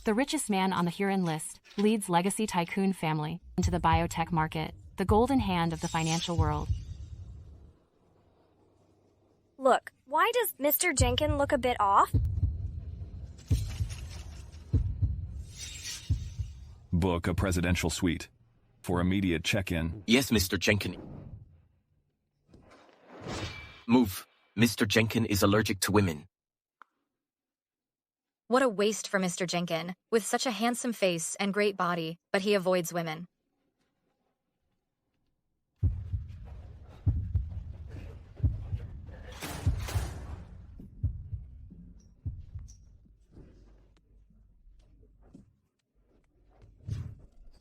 The richest man on the Huron list, leads legacy tycoon family into the biotech market, the golden hand of the financial world. Look, why does Mr. Jenkins look a bit off? Book a presidential suite. For immediate check-in. Yes, Mr. Jenkins. Move. Mr. Jenkins is allergic to women. What a waste for Mr. Jenkins, with such a handsome face and great body, but he avoids women.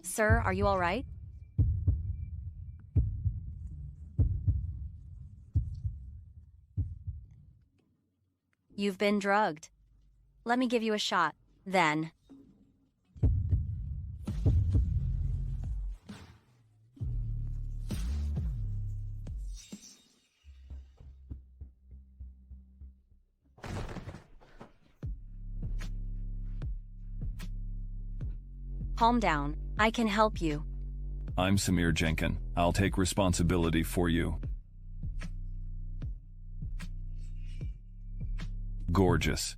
Sir, are you all right? You've been drugged. Let me give you a shot, then. Calm down. I can help you. I'm Samir Jenkins. I'll take responsibility for you. Gorgeous.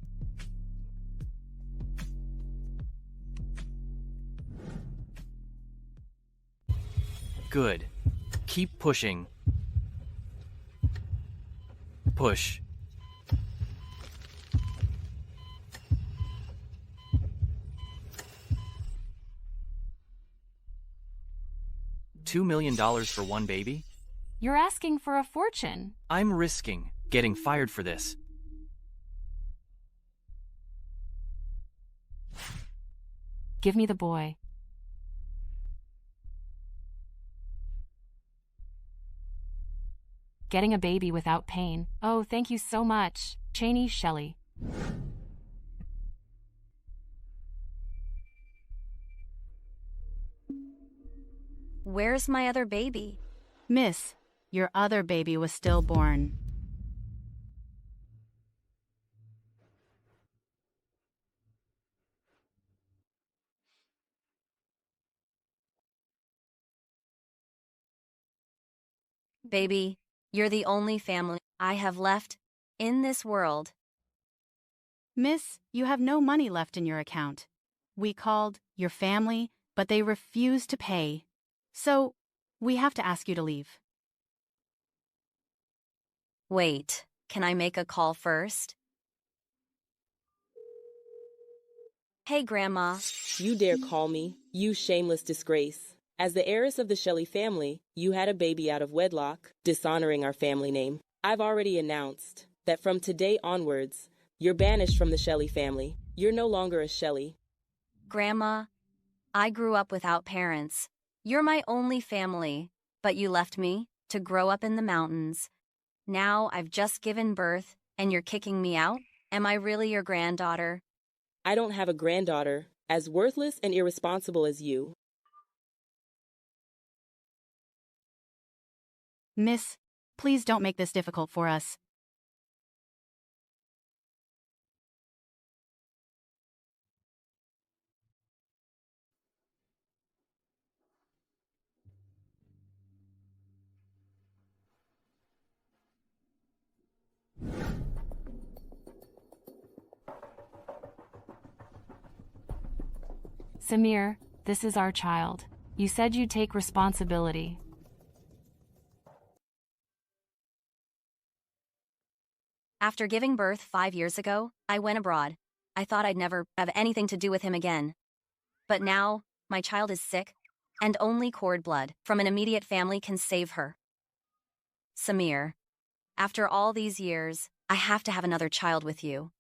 Good. Keep pushing. Push. $2 million for one baby? You're asking for a fortune. I'm risking getting fired for this. Give me the boy. Getting a baby without pain. Oh, thank you so much. Cheney, Shelley. Where's my other baby? Miss, your other baby was stillborn. Baby, you're the only family I have left in this world. Miss, you have no money left in your account. We called your family, but they refused to pay. So, we have to ask you to leave. Wait, can I make a call first? Hey, Grandma. You dare call me, you shameless disgrace. As the heiress of the Shelley family, you had a baby out of wedlock, dishonoring our family name. I've already announced that from today onwards, you're banished from the Shelley family. You're no longer a Shelley. Grandma, I grew up without parents. You're my only family, but you left me to grow up in the mountains. Now I've just given birth, and you're kicking me out? Am I really your granddaughter? I don't have a granddaughter as worthless and irresponsible as you. Miss, please don't make this difficult for us. Samir, this is our child. You said you'd take responsibility. After giving birth 5 years ago, I went abroad. I thought I'd never have anything to do with him again. But now, my child is sick, and only cord blood from an immediate family can save her. Samir, after all these years, I have to have another child with you.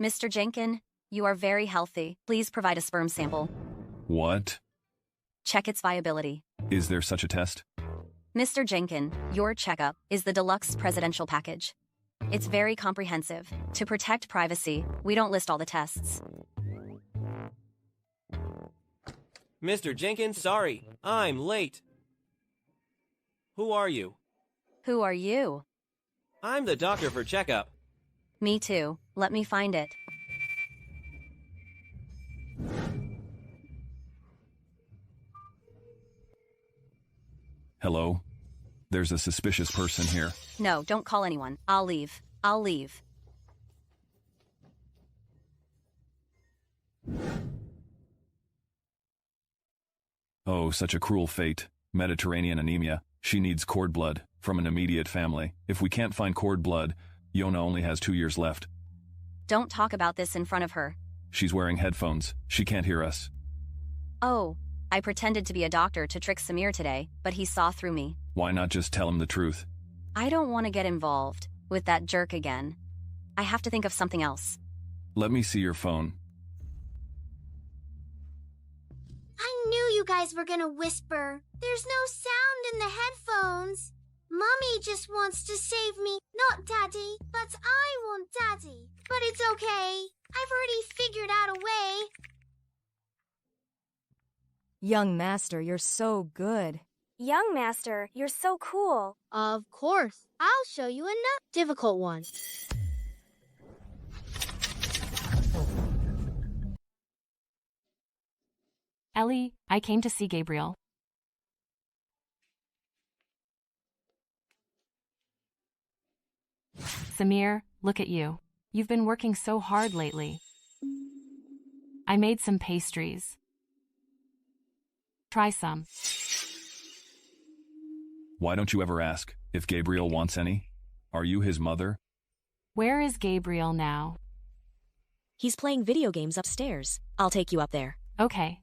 Mr. Jenkins, you are very healthy. Please provide a sperm sample. What? Check its viability. Is there such a test? Mr. Jenkins, your checkup is the deluxe presidential package. It's very comprehensive. To protect privacy, we don't list all the tests. Mr. Jenkins, sorry. I'm late. Who are you? Who are you? I'm the doctor for checkup. Me too. Let me find it. Hello? There's a suspicious person here. No, don't call anyone. I'll leave. I'll leave. Oh, such a cruel fate. Mediterranean anemia. She needs cord blood from an immediate family. If we can't find cord blood, Yona only has 2 years left. Don't talk about this in front of her. She's wearing headphones. She can't hear us. Oh, I pretended to be a doctor to trick Samir today, but he saw through me. Why not just tell him the truth? I don't want to get involved with that jerk again. I have to think of something else. Let me see your phone. I knew you guys were gonna whisper. There's no sound in the headphones. Mommy just wants to save me, not Daddy. But I want Daddy. But it's okay. I've already figured out a way. Young master, you're so good. Young master, you're so cool. Of course. I'll show you another difficult one. Ellie, I came to see Gabriel. Samir, look at you. You've been working so hard lately. I made some pastries. Try some. Why don't you ever ask if Gabriel wants any? Are you his mother? Where is Gabriel now? He's playing video games upstairs. I'll take you up there. Okay.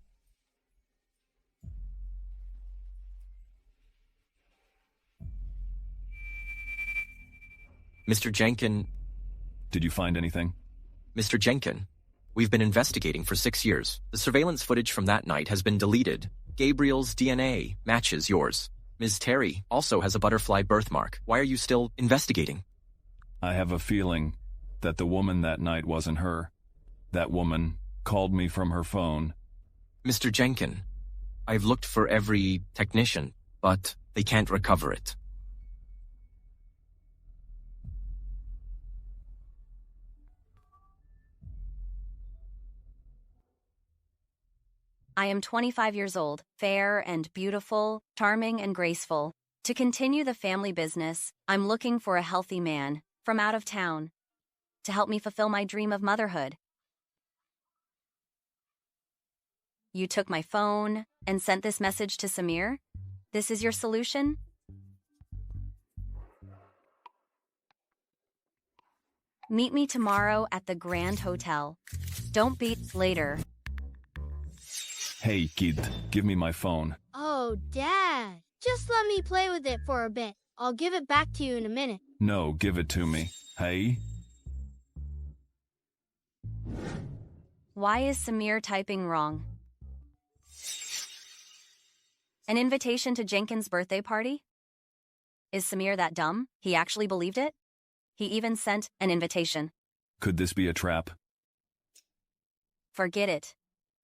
Mr. Jenkin. Did you find anything? Mr. Jenkin, we've been investigating for 6 years. The surveillance footage from that night has been deleted. Gabriel's DNA matches yours. Ms. Terry also has a butterfly birthmark. Why are you still investigating? I have a feeling that the woman that night wasn't her. That woman called me from her phone. Mr. Jenkin, I've looked for every technician, but they can't recover it. I am 25 years old, fair and beautiful, charming and graceful. To continue the family business, I'm looking for a healthy man from out of town to help me fulfill my dream of motherhood. You took my phone and sent this message to Samir? This is your solution? Meet me tomorrow at the Grand Hotel. Don't be later. Hey, kid, give me my phone. Oh, Dad. Just let me play with it for a bit. I'll give it back to you in a minute. No, give it to me. Hey? Why is Samir typing wrong? An invitation to Jenkins' birthday party? Is Samir that dumb? He actually believed it? He even sent an invitation. Could this be a trap? Forget it.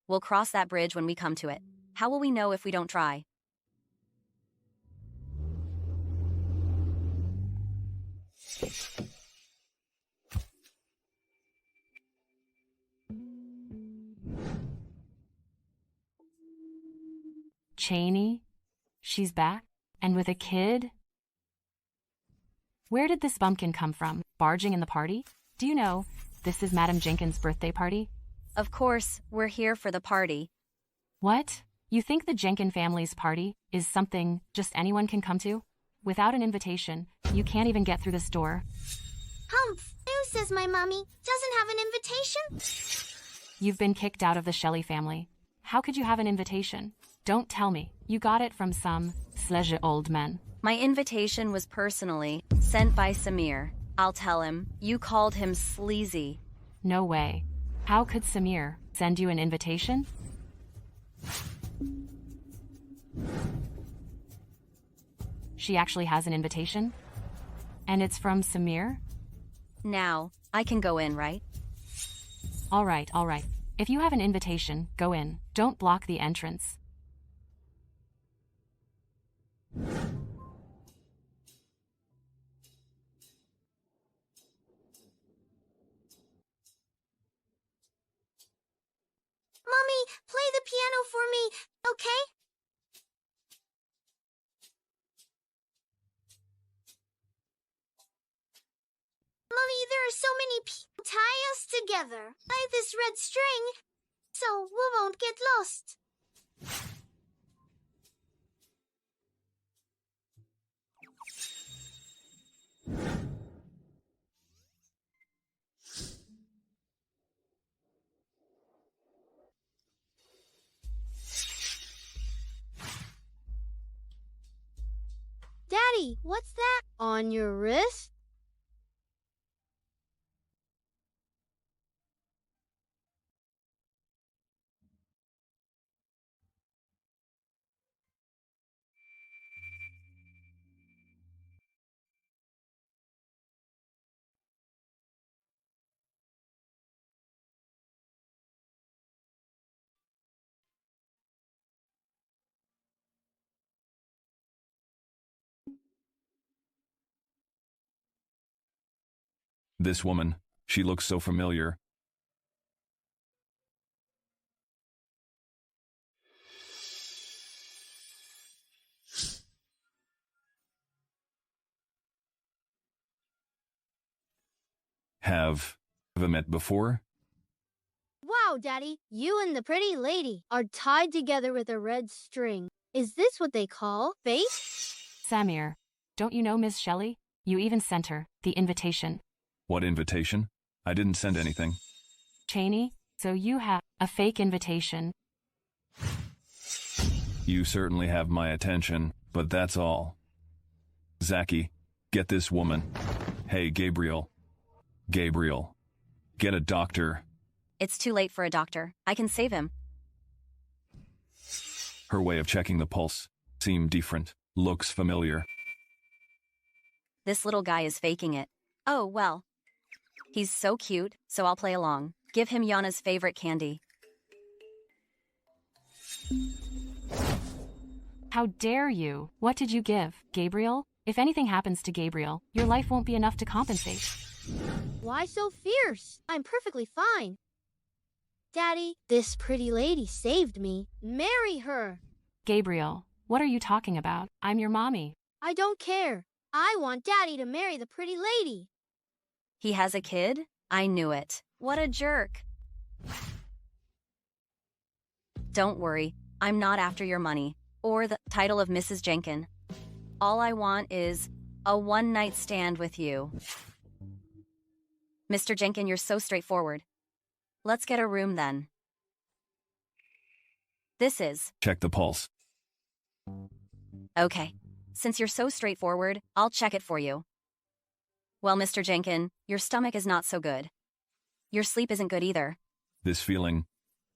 We'll cross that bridge when we come to it. How will we know if we don't try? Cheney? She's back? And with a kid? Where did this bumpkin come from? Barging in the party? Do you know, this is Madam Jenkins' birthday party? Of course, we're here for the party. What? You think the Jenkin family's party is something just anyone can come to? Without an invitation, you can't even get through this door. Humph! Who says my mommy doesn't have an invitation? You've been kicked out of the Shelley family. How could you have an invitation? Don't tell me. You got it from some sleazy old man. My invitation was personally sent by Samir. I'll tell him. You called him sleazy. No way. How could Samir send you an invitation? She actually has an invitation? And it's from Samir? Now, I can go in, right? All right, all right. If you have an invitation, go in. Don't block the entrance. Mommy, play the piano for me, okay? together by this red string, so we won't get lost. Daddy, what's that on your wrist? This woman, she looks so familiar. Have we met before? Wow, Daddy, you and the pretty lady are tied together with a red string. Is this what they call fate? Samir, don't you know Miss Shelley? You even sent her the invitation. What invitation? I didn't send anything. Cheney, so you have a fake invitation. You certainly have my attention, but that's all. Zachy, get this woman. Hey, Gabriel. Gabriel, get a doctor. It's too late for a doctor. I can save him. Her way of checking the pulse seemed different, looks familiar. This little guy is faking it. Oh, well. He's so cute, so I'll play along. Give him Yana's favorite candy. How dare you? What did you give, Gabriel? If anything happens to Gabriel, your life won't be enough to compensate. Why so fierce? I'm perfectly fine. Daddy, this pretty lady saved me. Marry her. Gabriel, what are you talking about? I'm your mommy. I don't care. I want Daddy to marry the pretty lady. He has a kid? I knew it. What a jerk. Don't worry, I'm not after your money, or the title of Mrs. Jenkin. All I want is a one-night stand with you. Mr. Jenkin, you're so straightforward. Let's get a room then. This is... Check the pulse. Okay. Since you're so straightforward, I'll check it for you. Well, Mr. Jenkin, your stomach is not so good. Your sleep isn't good either. This feeling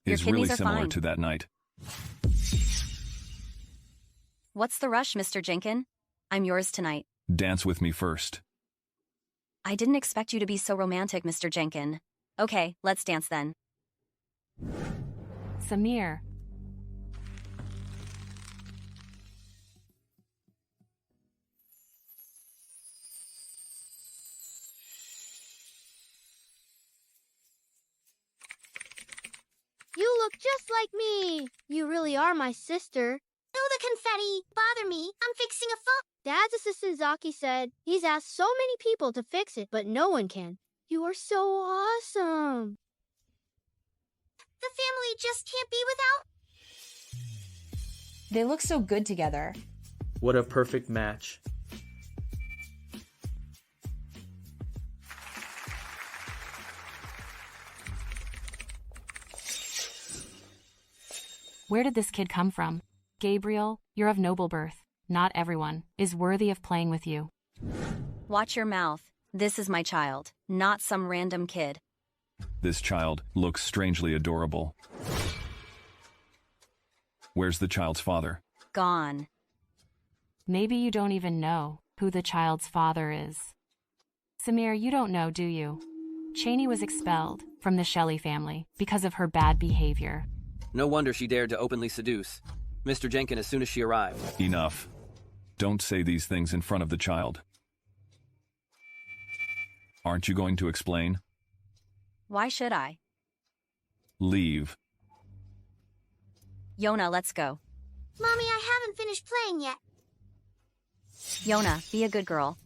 Your is really kidneys are similar fine. to that night. What's the rush, Mr. Jenkin? I'm yours tonight. Dance with me first. I didn't expect you to be so romantic, Mr. Jenkin. Okay, let's dance then. Samir. You look just like me. You really are my sister. No, the confetti. Bother me. I'm fixing a phone. Dad's assistant Zaki said he's asked so many people to fix it, but no one can. You are so awesome. The family just can't be without. They look so good together. What a perfect match. Where did this kid come from? Gabriel, you're of noble birth. Not everyone is worthy of playing with you. Watch your mouth. This is my child, not some random kid. This child looks strangely adorable. Where's the child's father? Gone. Maybe you don't even know who the child's father is. Samir, you don't know, do you? Cheney was expelled from the Shelley family because of her bad behavior. No wonder she dared to openly seduce Mr. Jenkin as soon as she arrived. Enough. Don't say these things in front of the child. Aren't you going to explain? Why should I? Leave. Yona, let's go. Mommy, I haven't finished playing yet. Yona, be a good girl.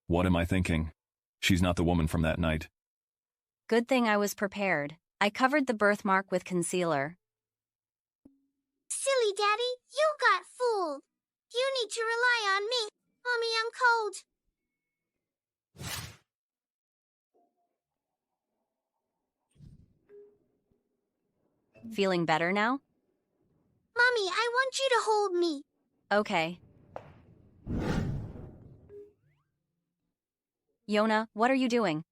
What am I thinking? She's not the woman from that night. Good thing I was prepared. I covered the birthmark with concealer. Silly Daddy, you got fooled. You need to rely on me. Mommy, I'm cold. Feeling better now? Mommy, I want you to hold me. Okay. Yona, what are you doing?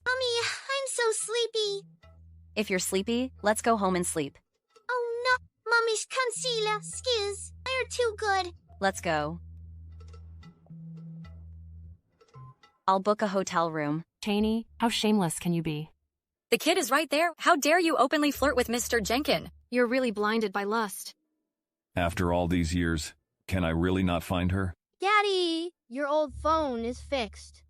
Mommy, I'm so sleepy. If you're sleepy, let's go home and sleep. Oh no, Mommy's concealer skills are too good. Let's go. I'll book a hotel room. Cheney, how shameless can you be? The kid is right there. How dare you openly flirt with Mr. Jenkin? You're really blinded by lust. After all these years, can I really not find her? Daddy, your old phone is fixed.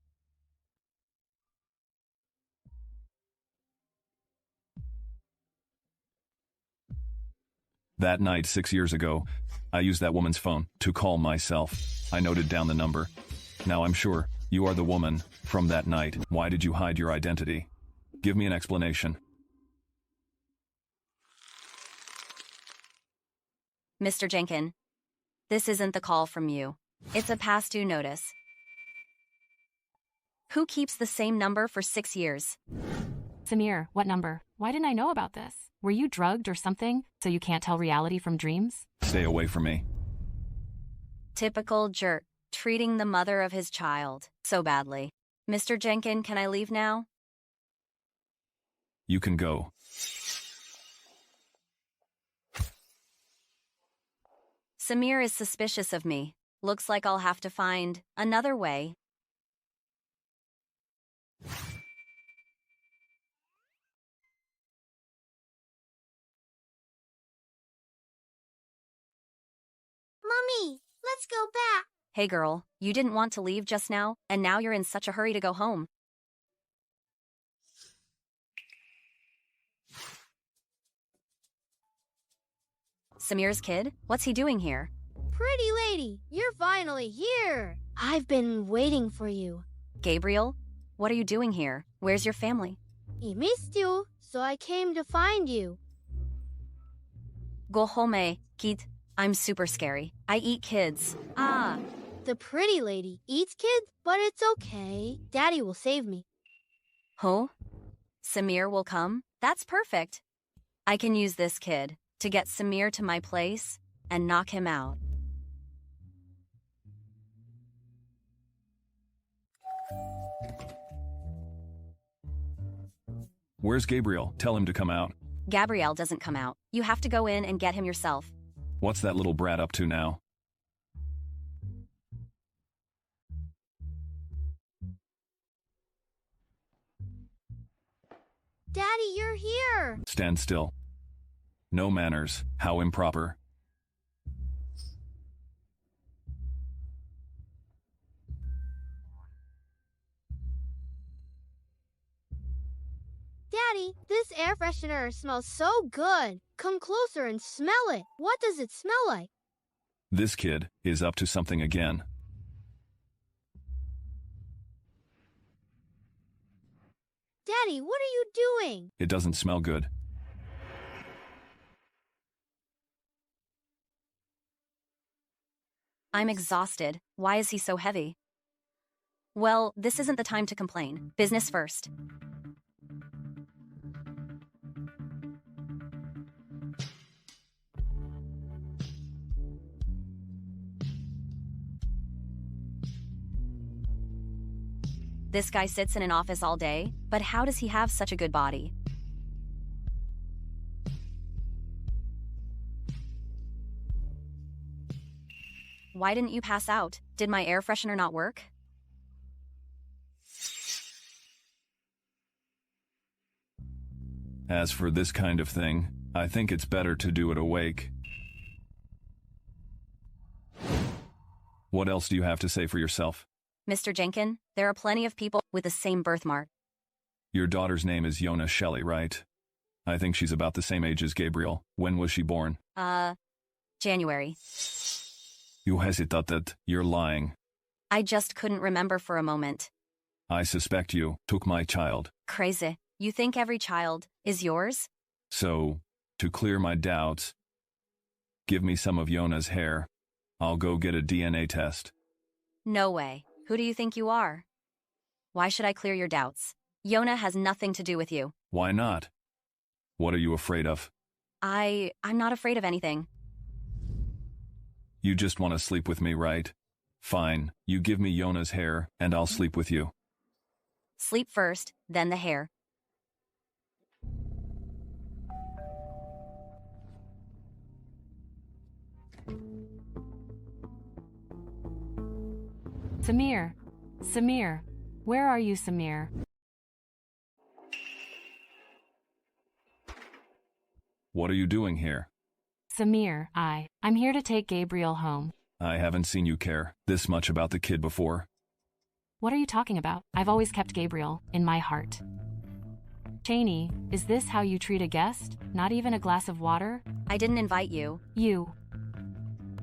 That night 6 years ago, I used that woman's phone to call myself. I noted down the number. Now I'm sure you are the woman from that night. Why did you hide your identity? Give me an explanation. Mr. Jenkin, this isn't the call from you. It's a past due notice. Who keeps the same number for 6 years? Samir, what number? Why didn't I know about this? Were you drugged or something, so you can't tell reality from dreams? Stay away from me. Typical jerk, treating the mother of his child so badly. Mr. Jenkin, can I leave now? You can go. Samir is suspicious of me. Looks like I'll have to find another way. Mommy, let's go back. Hey girl, you didn't want to leave just now, and now you're in such a hurry to go home. Samir's kid? What's he doing here? Pretty lady, you're finally here. I've been waiting for you. Gabriel? What are you doing here? Where's your family? He missed you, so I came to find you. Go home, kid. I'm super scary. I eat kids. Ah. The pretty lady eats kids, but it's okay. Daddy will save me. Huh? Samir will come? That's perfect. I can use this kid to get Samir to my place and knock him out. Where's Gabriel? Tell him to come out. Gabriel doesn't come out. You have to go in and get him yourself. What's that little brat up to now? Daddy, you're here. Stand still. No manners. How improper. Daddy, this air freshener smells so good. Come closer and smell it. What does it smell like? This kid is up to something again. Daddy, what are you doing? It doesn't smell good. I'm exhausted. Why is he so heavy? Well, this isn't the time to complain. Business first. This guy sits in an office all day, but how does he have such a good body? Why didn't you pass out? Did my air freshener not work? As for this kind of thing, I think it's better to do it awake. What else do you have to say for yourself? Mr. Jenkin, there are plenty of people with the same birthmark. Your daughter's name is Yona Shelley, right? I think she's about the same age as Gabriel. When was she born? January. You hesitated. You're lying. I just couldn't remember for a moment. I suspect you took my child. Crazy. You think every child is yours? So, to clear my doubts, give me some of Yona's hair. I'll go get a DNA test. No way. Who do you think you are? Why should I clear your doubts? Yona has nothing to do with you. Why not? What are you afraid of? I'm not afraid of anything. You just want to sleep with me, right? Fine, you give me Yona's hair, and I'll sleep with you. Sleep first, then the hair. Samir. Samir. Where are you, Samir? What are you doing here? Samir, I'm here to take Gabriel home. I haven't seen you care this much about the kid before. What are you talking about? I've always kept Gabriel in my heart. Cheney, is this how you treat a guest? Not even a glass of water? I didn't invite you. You.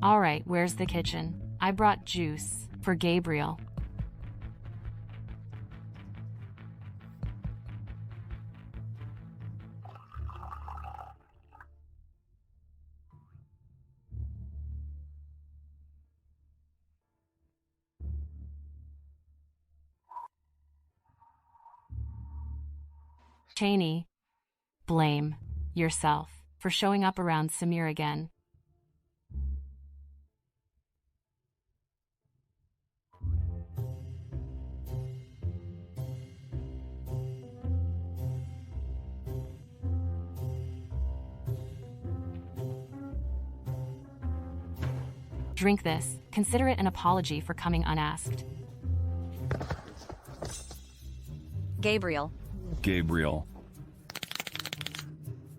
All right, where's the kitchen? I brought juice for Gabriel. Cheney, blame yourself for showing up around Samir again. Drink this. Consider it an apology for coming unasked. Gabriel. Gabriel.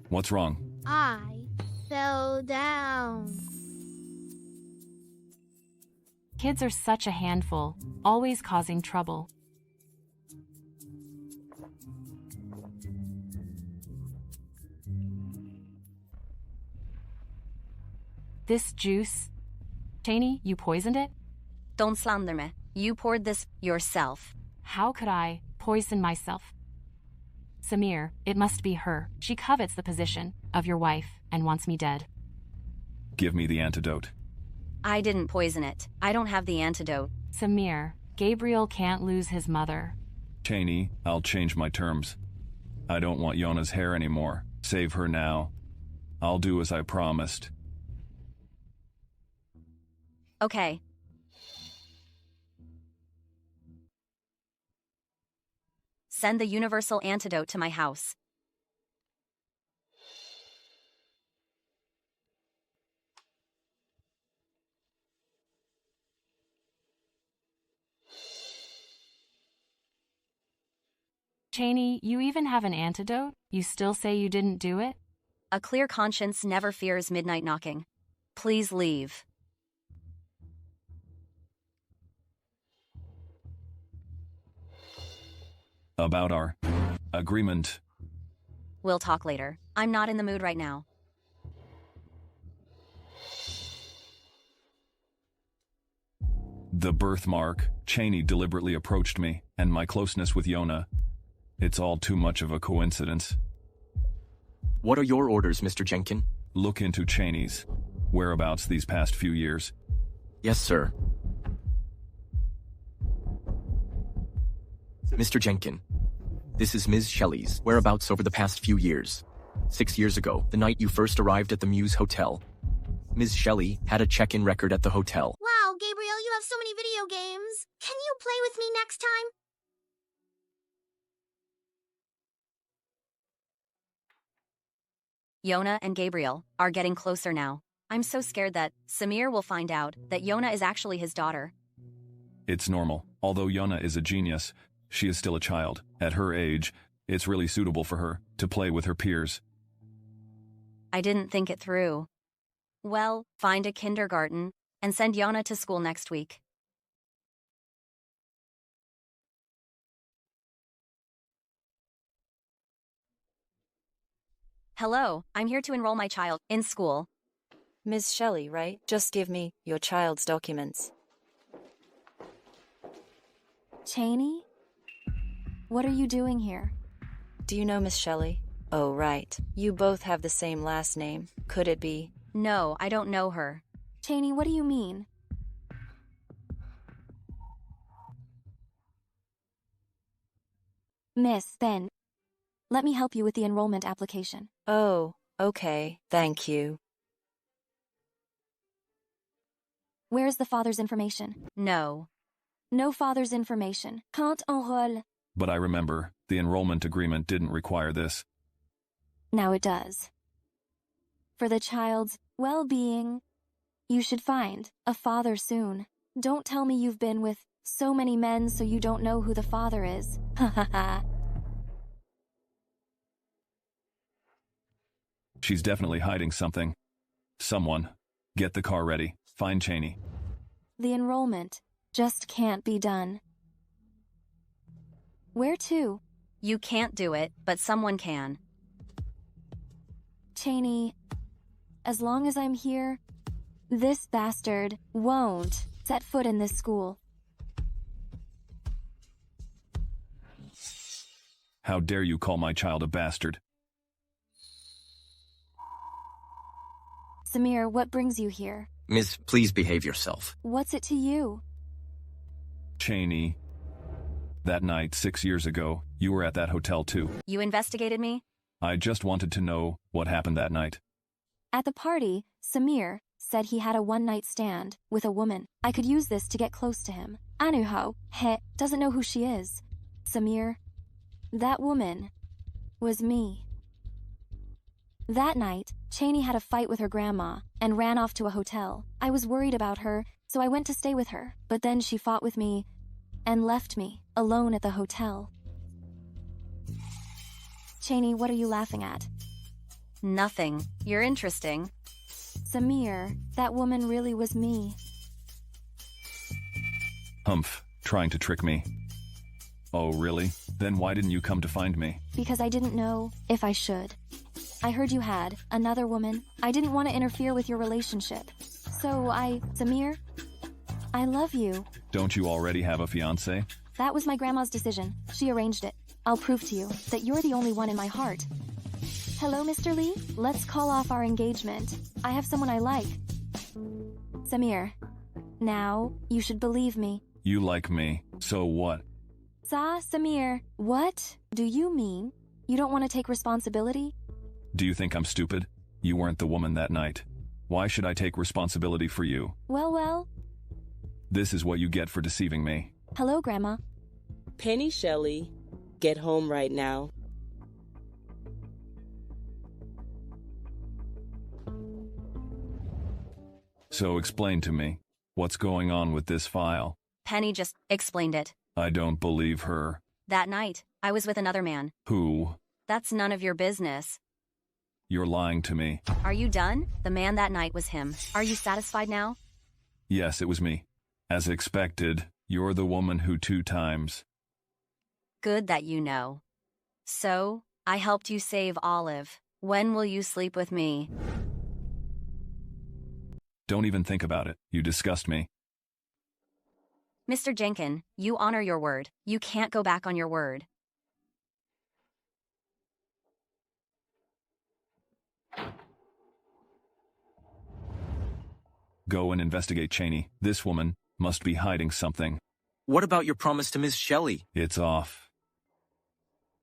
What's wrong? I fell down. Kids are such a handful, always causing trouble. This juice... Cheney, you poisoned it? Don't slander me. You poured this yourself. How could I poison myself? Samir, it must be her. She covets the position of your wife and wants me dead. Give me the antidote. I didn't poison it. I don't have the antidote. Samir, Gabriel can't lose his mother. Cheney, I'll change my terms. I don't want Yona's hair anymore. Save her now. I'll do as I promised. Okay. Send the universal antidote to my house. Cheney, you even have an antidote? You still say you didn't do it? A clear conscience never fears midnight knocking. Please leave. About our agreement. We'll talk later. I'm not in the mood right now. The birthmark. Cheney deliberately approached me, and my closeness with Yona. It's all too much of a coincidence. What are your orders, Mr. Jenkin? Look into Cheney's whereabouts these past few years. Yes, sir. Mr. Jenkin, this is Ms. Shelley's whereabouts over the past few years. 6 years ago, the night you first arrived at the Muse Hotel, Ms. Shelley had a check-in record at the hotel. Wow, Gabriel, you have so many video games. Can you play with me next time? Yona and Gabriel are getting closer now. I'm so scared that Samir will find out that Yona is actually his daughter. It's normal. Although Yona is a genius, she is still a child. At her age, it's really suitable for her to play with her peers. I didn't think it through. Well, find a kindergarten and send Yona to school next week. Hello, I'm here to enroll my child in school. Ms. Shelley, right? Just give me your child's documents. Cheney? What are you doing here? Do you know Miss Shelley? Oh, right. You both have the same last name. Could it be? No, I don't know her. Cheney, what do you mean? Miss, then, let me help you with the enrollment application. Oh, okay. Thank you. Where is the father's information? No. No father's information. Can't enroll. But I remember, the enrollment agreement didn't require this. Now it does. For the child's well-being, you should find a father soon. Don't tell me you've been with so many men so you don't know who the father is. Ha ha ha. She's definitely hiding something. Someone. Get the car ready. Find Cheney. The enrollment just can't be done. Where to? You can't do it, but someone can. Cheney, as long as I'm here, this bastard won't set foot in this school. How dare you call my child a bastard? Samir, what brings you here? Miss, please behave yourself. What's it to you? Cheney. That night, 6 years ago, you were at that hotel too. You investigated me? I just wanted to know what happened that night. At the party, Samir said he had a one-night stand with a woman. I could use this to get close to him. Anuho, doesn't know who she is. Samir, that woman was me. That night, Cheney had a fight with her grandma and ran off to a hotel. I was worried about her, so I went to stay with her. But then she fought with me and left me alone at the hotel. Cheney, what are you laughing at? Nothing. You're interesting. Samir, that woman really was me. Humph, trying to trick me. Oh, really? Then why didn't you come to find me? Because I didn't know if I should. I heard you had another woman. I didn't want to interfere with your relationship. So Samir, I love you. Don't you already have a fiancé? That was my grandma's decision. She arranged it. I'll prove to you that you're the only one in my heart. Hello, Mr. Lee? Let's call off our engagement. I have someone I like. Samir, now you should believe me. You like me, so what? Samir, what do you mean? You don't want to take responsibility? Do you think I'm stupid? You weren't the woman that night. Why should I take responsibility for you? Well. This is what you get for deceiving me. Hello, Grandma. Penny Shelley, get home right now. So explain to me, what's going on with this file? Penny just explained it. I don't believe her. That night, I was with another man. Who? That's none of your business. You're lying to me. Are you done? The man that night was him. Are you satisfied now? Yes, it was me. As expected, you're the woman who 2 times. Good that you know. So, I helped you save Olive. When will you sleep with me? Don't even think about it. You disgust me. Mr. Jenkin, you honor your word. You can't go back on your word. Go and investigate Cheney. This woman must be hiding something. What about your promise to Miss Shelley? It's off.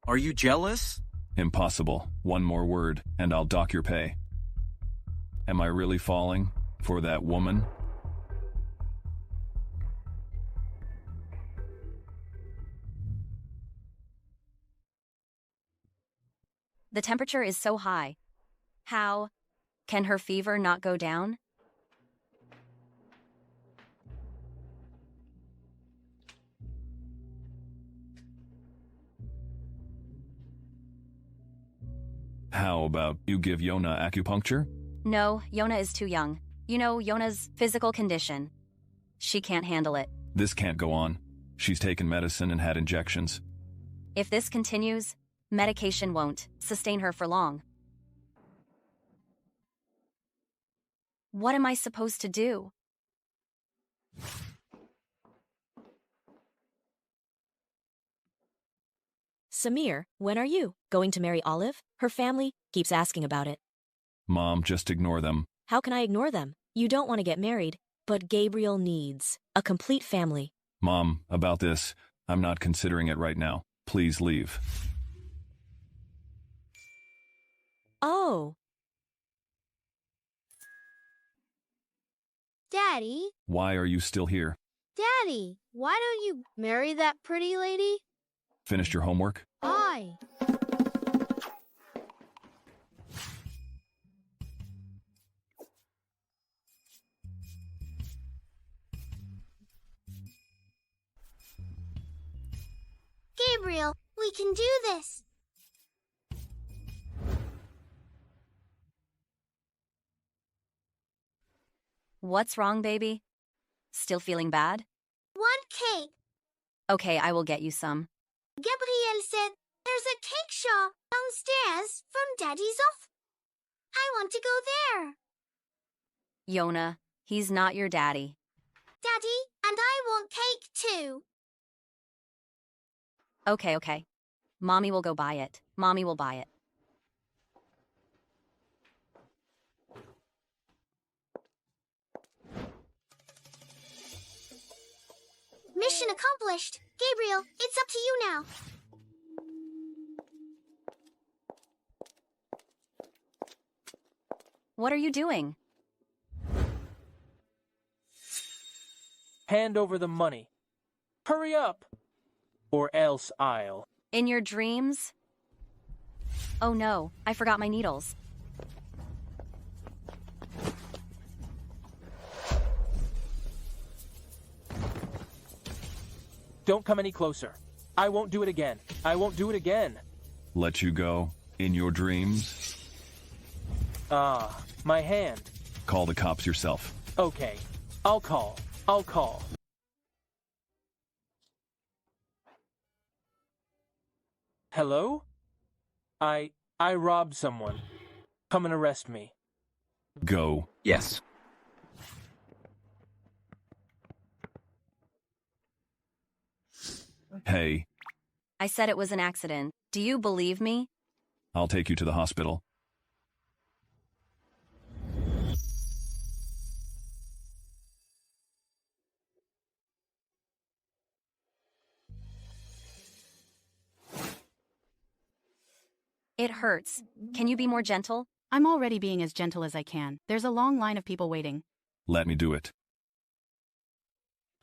Are you jealous? Impossible. One more word, and I'll dock your pay. Am I really falling for that woman? The temperature is so high. How can her fever not go down? How about you give Yona acupuncture? No, Yona is too young. You know Yona's physical condition. She can't handle it. This can't go on. She's taken medicine and had injections. If this continues, medication won't sustain her for long. What am I supposed to do? Samir, when are you going to marry Olive? Her family keeps asking about it. Mom, just ignore them. How can I ignore them? You don't want to get married, but Gabriel needs a complete family. Mom, about this, I'm not considering it right now. Please leave. Oh. Daddy? Why are you still here? Daddy, why don't you marry that pretty lady? Finished your homework? I. Gabriel, we can do this. What's wrong, baby? Still feeling bad? One cake. Okay, I will get you some. Gabriel said there's a cake shop downstairs from Daddy's office. I want to go there. Yona, he's not your daddy. Daddy, and I want cake too. Okay. Mommy will go buy it. Mommy will buy it. Mission accomplished. Gabriel, it's up to you now. What are you doing? Hand over the money. Hurry up! Or else I'll... In your dreams? Oh no, I forgot my needles. Don't come any closer. I won't do it again. I won't do it again. Let you go? In your dreams? Ah, my hand. Call the cops yourself. Okay, I'll call. Hello? I robbed someone. Come and arrest me. Go. Yes. Hey. I said it was an accident. Do you believe me? I'll take you to the hospital. It hurts. Can you be more gentle? I'm already being as gentle as I can. There's a long line of people waiting. Let me do it.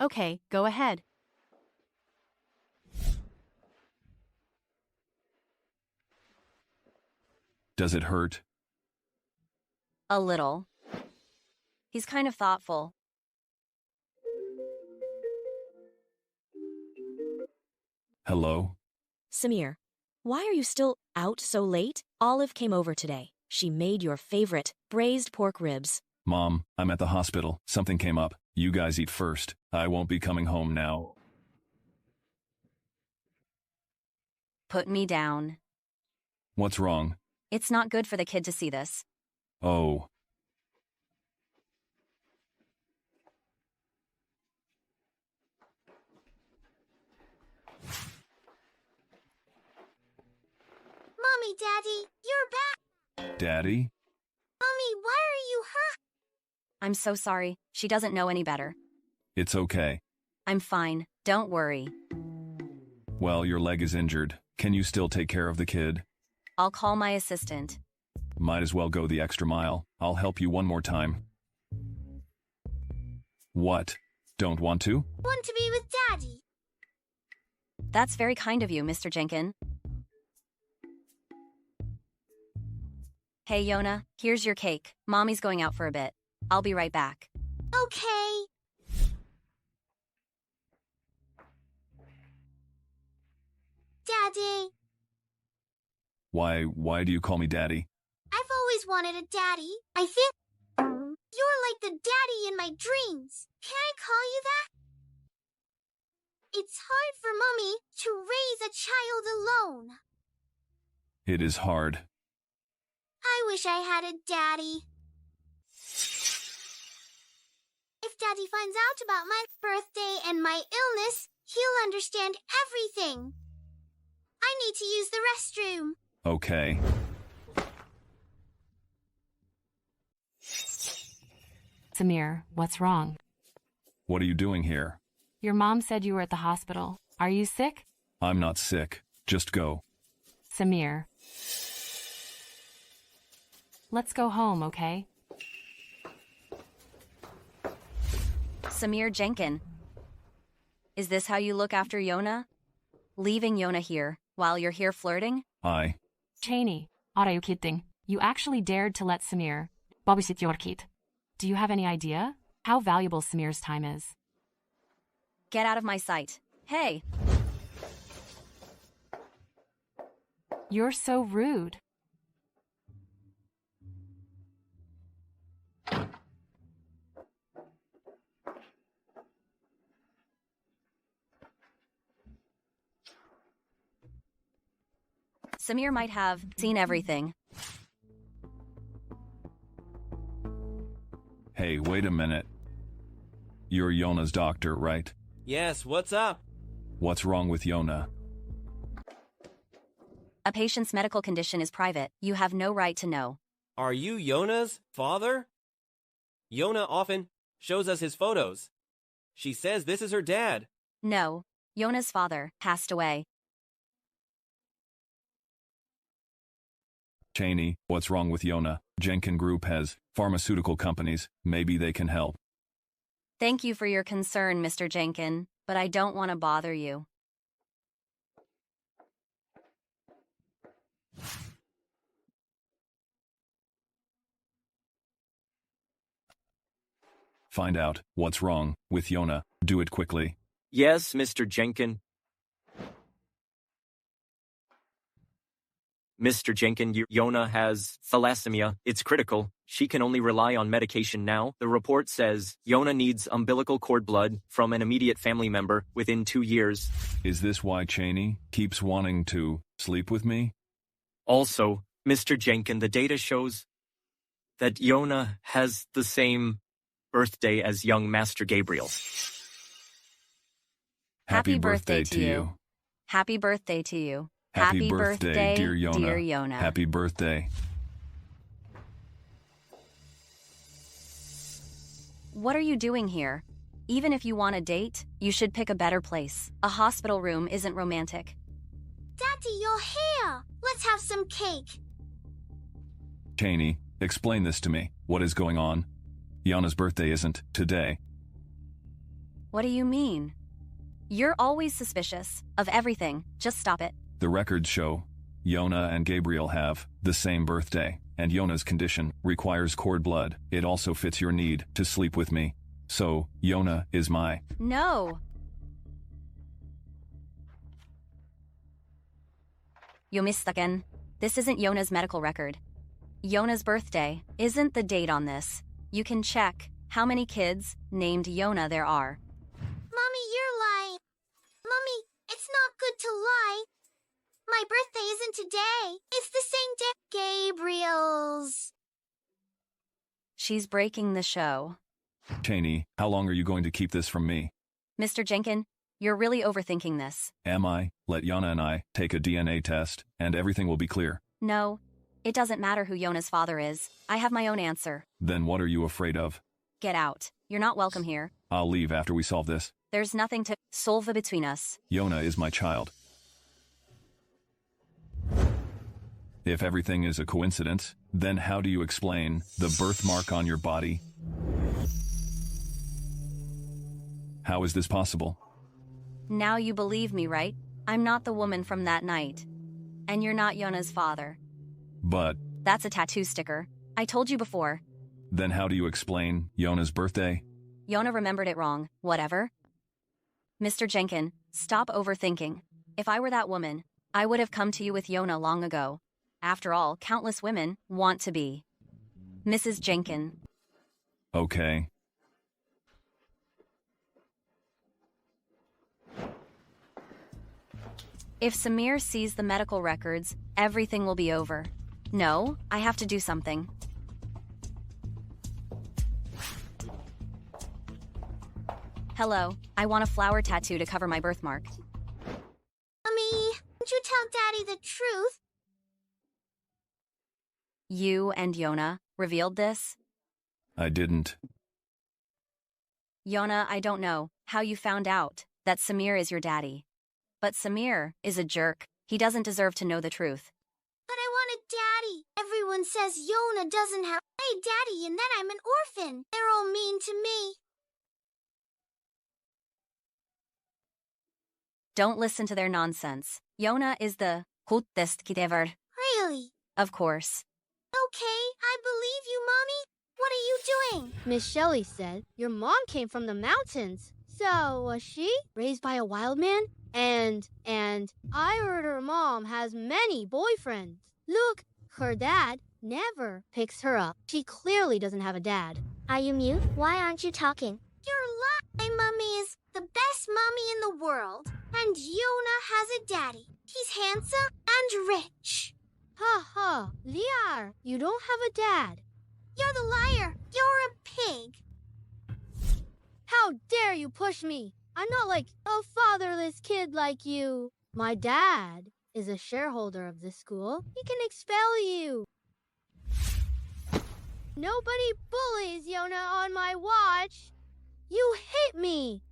Okay, go ahead. Does it hurt? A little. He's kind of thoughtful. Hello? Samir, why are you still out so late? Olive came over today. She made your favorite, braised pork ribs. Mom, I'm at the hospital. Something came up. You guys eat first. I won't be coming home now. Put me down. What's wrong? It's not good for the kid to see this. Oh. Mommy, Daddy, you're back. Daddy? Mommy, why are you hurt? I'm so sorry. She doesn't know any better. It's okay. I'm fine. Don't worry. Well, your leg is injured. Can you still take care of the kid? I'll call my assistant. Might as well go the extra mile. I'll help you one more time. What? Don't want to? Want to be with Daddy. That's very kind of you, Mr. Jenkin. Hey, Yona, here's your cake. Mommy's going out for a bit. I'll be right back. Okay. Daddy. Why do you call me Daddy? I've always wanted a daddy. I think you're like the daddy in my dreams. Can I call you that? It's hard for Mommy to raise a child alone. It is hard. I wish I had a daddy. If Daddy finds out about my birthday and my illness, he'll understand everything. I need need to use the restroom. Okay. Samir, what's wrong? What are you doing here? Your mom said you were at the hospital. Are you sick? I'm not sick. Just go. Samir. Let's go home, okay? Samir Jenkin. Is this how you look after Yona? Leaving Yona here while you're here flirting? Cheney, are you kidding? You actually dared to let Samir babysit your kid. Do you have any idea how valuable Samir's time is? Get out of my sight. Hey! You're so rude. Samir might have seen everything. Hey, wait a minute. You're Yona's doctor, right? Yes, what's up? What's wrong with Yona? A patient's medical condition is private. You have no right to know. Are you Yona's father? Yona often shows us his photos. She says this is her dad. No, Yona's father passed away. Cheney, what's wrong with Yona? Jenkin Group has pharmaceutical companies. Maybe they can help. Thank you for your concern, Mr. Jenkin, but I don't want to bother you. Find out what's wrong with Yona. Do it quickly. Yes, Mr. Jenkin. Mr. Jenkin, Yona has thalassemia. It's critical. She can only rely on medication now. The report says Yona needs umbilical cord blood from an immediate family member within 2 years. Is this why Cheney keeps wanting to sleep with me? Also, Mr. Jenkin, the data shows that Yona has the same birthday as young Master Gabriel. Happy birthday to you. Happy birthday to you. Happy birthday, dear Yona. Dear Yona. Happy birthday. What are you doing here? Even if you want a date, you should pick a better place. A hospital room isn't romantic. Daddy, you're here. Let's have some cake. Cheney, explain this to me. What is going on? Yona's birthday isn't today. What do you mean? You're always suspicious of everything. Just stop it. The records show Yona and Gabriel have the same birthday, and Yona's condition requires cord blood. It also fits your need to sleep with me. So, Yona is my... No. You missed again. This isn't Yona's medical record. Yona's birthday isn't the date on this. You can check how many kids named Yona there are. Mommy, you're lying. Mommy, it's not good to lie. My birthday isn't today. It's the same day Gabriel's. She's breaking the show. Cheney, how long are you going to keep this from me? Mr. Jenkin, you're really overthinking this. Am I? Let Yona and I take a DNA test, and everything will be clear. No, it doesn't matter who Yona's father is. I have my own answer. Then what are you afraid of? Get out. You're not welcome here. I'll leave after we solve this. There's nothing to solve between us. Yona is my child. If everything is a coincidence, then how do you explain the birthmark on your body? How is this possible? Now you believe me, right? I'm not the woman from that night. And you're not Yona's father. But... That's a tattoo sticker. I told you before. Then how do you explain Yona's birthday? Yona remembered it wrong. Whatever. Mr. Jenkin, stop overthinking. If I were that woman, I would have come to you with Yona long ago. After all, countless women want to be Mrs. Jenkin. Okay. If Samir sees the medical records, everything will be over. No, I have to do something. Hello, I want a flower tattoo to cover my birthmark. Mommy, Won't you tell Daddy the truth? You and Yona revealed this? I didn't. Yona, I don't know how you found out that Samir is your daddy. But Samir is a jerk. He doesn't deserve to know the truth. But I want a daddy. Everyone says Yona doesn't have a daddy and that I'm an orphan. They're all mean to me. Don't listen to their nonsense. Yona is the sweetest kid ever. Really? Of course. Okay, I believe you, Mommy. What are you doing? Miss Shelley said your mom came from the mountains. So, was she raised by a wild man? And I heard her mom has many boyfriends. Look, her dad never picks her up. She clearly doesn't have a dad. Are you mute? Why aren't you talking? You're lying. My mommy is the best mommy in the world. And Yona has a daddy. He's handsome and rich. Ha ha, Liar, you don't have a dad. You're the liar. You're a pig. How dare you push me? I'm not like a fatherless kid like you. My dad is a shareholder of this school. He can expel you. Nobody bullies Yona on my watch. You hit me.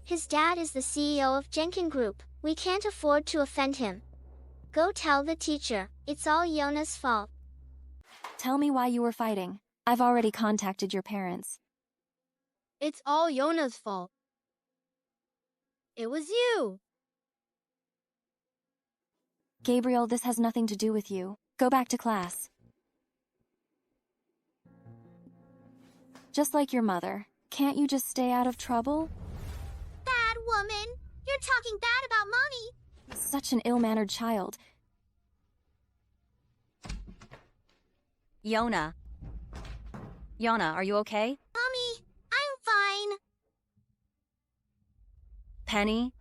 His dad is the CEO of Jenkin Group. We can't afford to offend him. Go tell the teacher. It's all Yona's fault. Tell me why you were fighting. I've already contacted your parents. It's all Yona's fault. It was you. Gabriel, this has nothing to do with you. Go back to class. Just like your mother. Can't you just stay out of trouble? Bad woman. You're talking bad about Mommy. Such an ill-mannered child. Yona. Yona, are you okay? Mommy, I'm fine. Penny?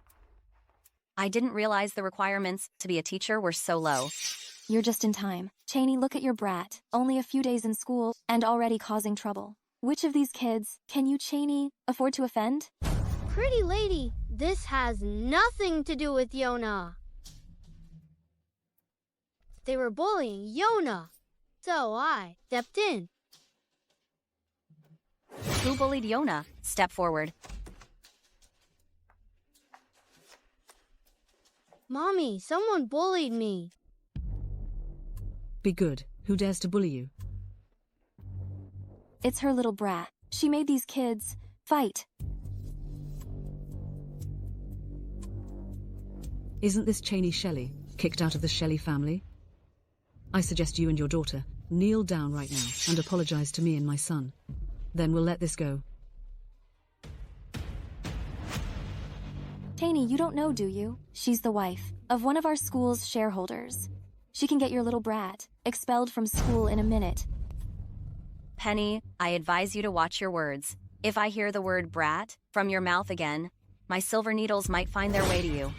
I didn't realize the requirements to be a teacher were so low. You're just in time. Cheney, look at your brat. Only a few days in school and already causing trouble. Which of these kids can you, Cheney, afford to offend? Pretty lady, this has nothing to do with Yona. They were bullying Yona, so I stepped in. Who bullied Yona? Step forward. Mommy, someone bullied me. Be good. Who dares to bully you? It's her little brat. She made these kids fight. Isn't this Cheney Shelley, kicked out of the Shelley family? I suggest you and your daughter kneel down right now and apologize to me and my son. Then we'll let this go. Cheney, you don't know, do you? She's the wife of one of our school's shareholders. She can get your little brat expelled from school in a minute. Penny, I advise you to watch your words. If I hear the word brat from your mouth again, my silver needles might find their way to you.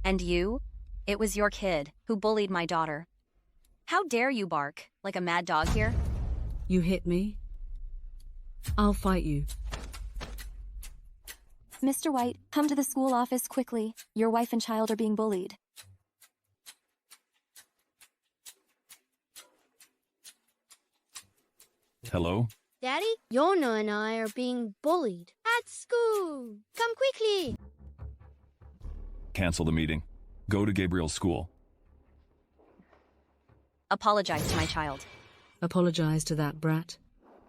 And you? It was your kid who bullied my daughter. How dare you bark like a mad dog here? You hit me? I'll fight you. Mr. White, come to the school office quickly. Your wife and child are being bullied. Hello? Daddy, Yona and I are being bullied at school. Come quickly. Cancel the meeting. Go to Gabriel's school. Apologize to my child. Apologize to that brat?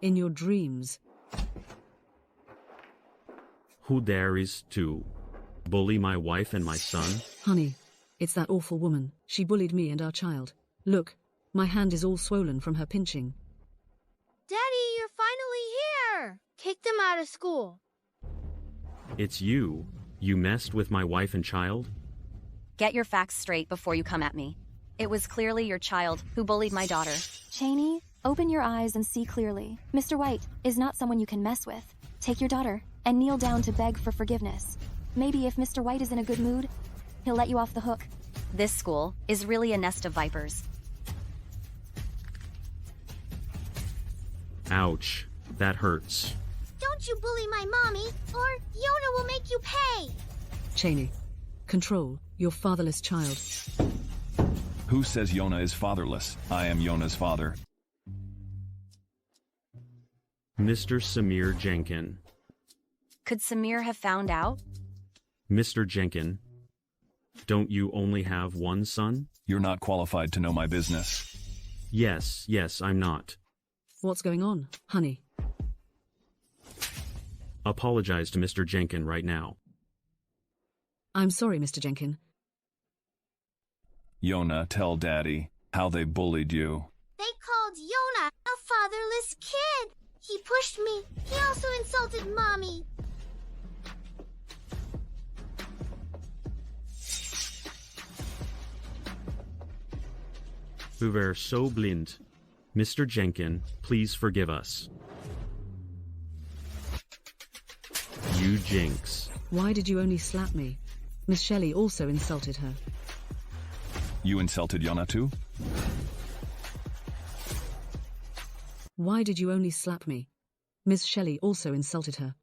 In your dreams. Who dares to bully my wife and my son? Honey, it's that awful woman. She bullied me and our child. Look, my hand is all swollen from her pinching. Daddy, you're finally here. Kick them out of school. It's you. You messed with my wife and child? Get your facts straight before you come at me. It was clearly your child who bullied my daughter. Cheney, open your eyes and see clearly. Mr. White is not someone you can mess with. Take your daughter and kneel down to beg for forgiveness. Maybe if Mr. White is in a good mood, he'll let you off the hook. This school is really a nest of vipers. Ouch. That hurts. Don't don't you bully my mommy, or Yona will make you pay! Cheney, control your fatherless child. Who says Yona is fatherless? I am Yona's father. Mr. Samir Jenkin. Could Samir have found out? Mr. Jenkin, don't you only have one son? You're not qualified to know my business. Yes, I'm not. What's going on, honey? Apologize to Mr. Jenkin right now. I'm sorry, Mr. Jenkin. Yona, tell Daddy how they bullied you. They called Yona a fatherless kid. He pushed me. He also insulted Mommy. We were so blind. Mr. Jenkin, please forgive us. You jinx. Why did you only slap me? Miss Shelley also insulted her. You insulted Yona too? Why did you only slap me? Miss Shelley also insulted her.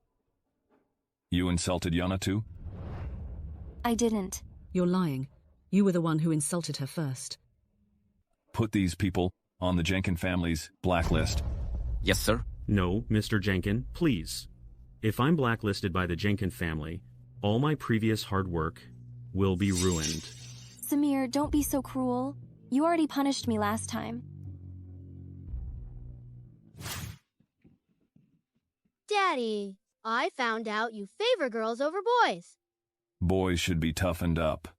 You insulted Yona too? I didn't. You're lying. You were the one who insulted her first. Put these people on the Jenkin family's blacklist. Yes, sir. No, Mr. Jenkin, please. If I'm blacklisted by the Jenkin family, all my previous hard work will be ruined. Samir, don't be so cruel. You already punished me last time. Daddy, I found out you favor girls over boys. Boys should be toughened up.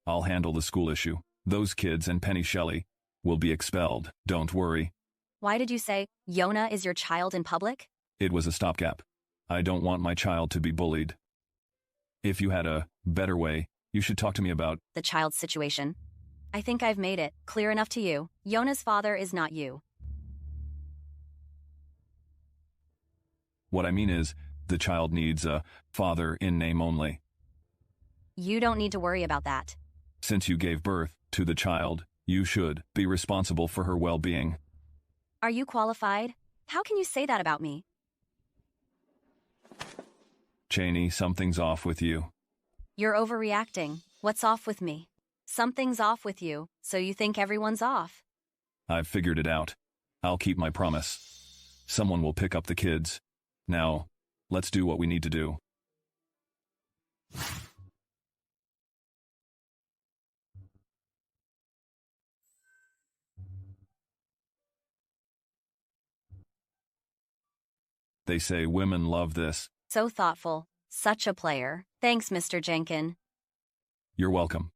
I'll handle the school issue. Those kids and Penny Shelley will be expelled. Don't worry. Why did you say Yona is your child in public? It was a stopgap. I don't want my child to be bullied. If you had a better way, you should talk to me about the child's situation. I think I've made it clear enough to you. Yona's father is not you. What I mean is, the child needs a father in name only. You don't need to worry about that. Since you gave birth to the child, you should be responsible for her well-being. Are you qualified? How can you say that about me? Cheney, something's off with you. You're overreacting. What's off with me? Something's off with you, so you think everyone's off. I've figured it out. I'll keep my promise. Someone will pick up the kids. Now, let's do what we need to do. They say women love this. So thoughtful. Such a player. Thanks, Mr. Jenkin. You're welcome.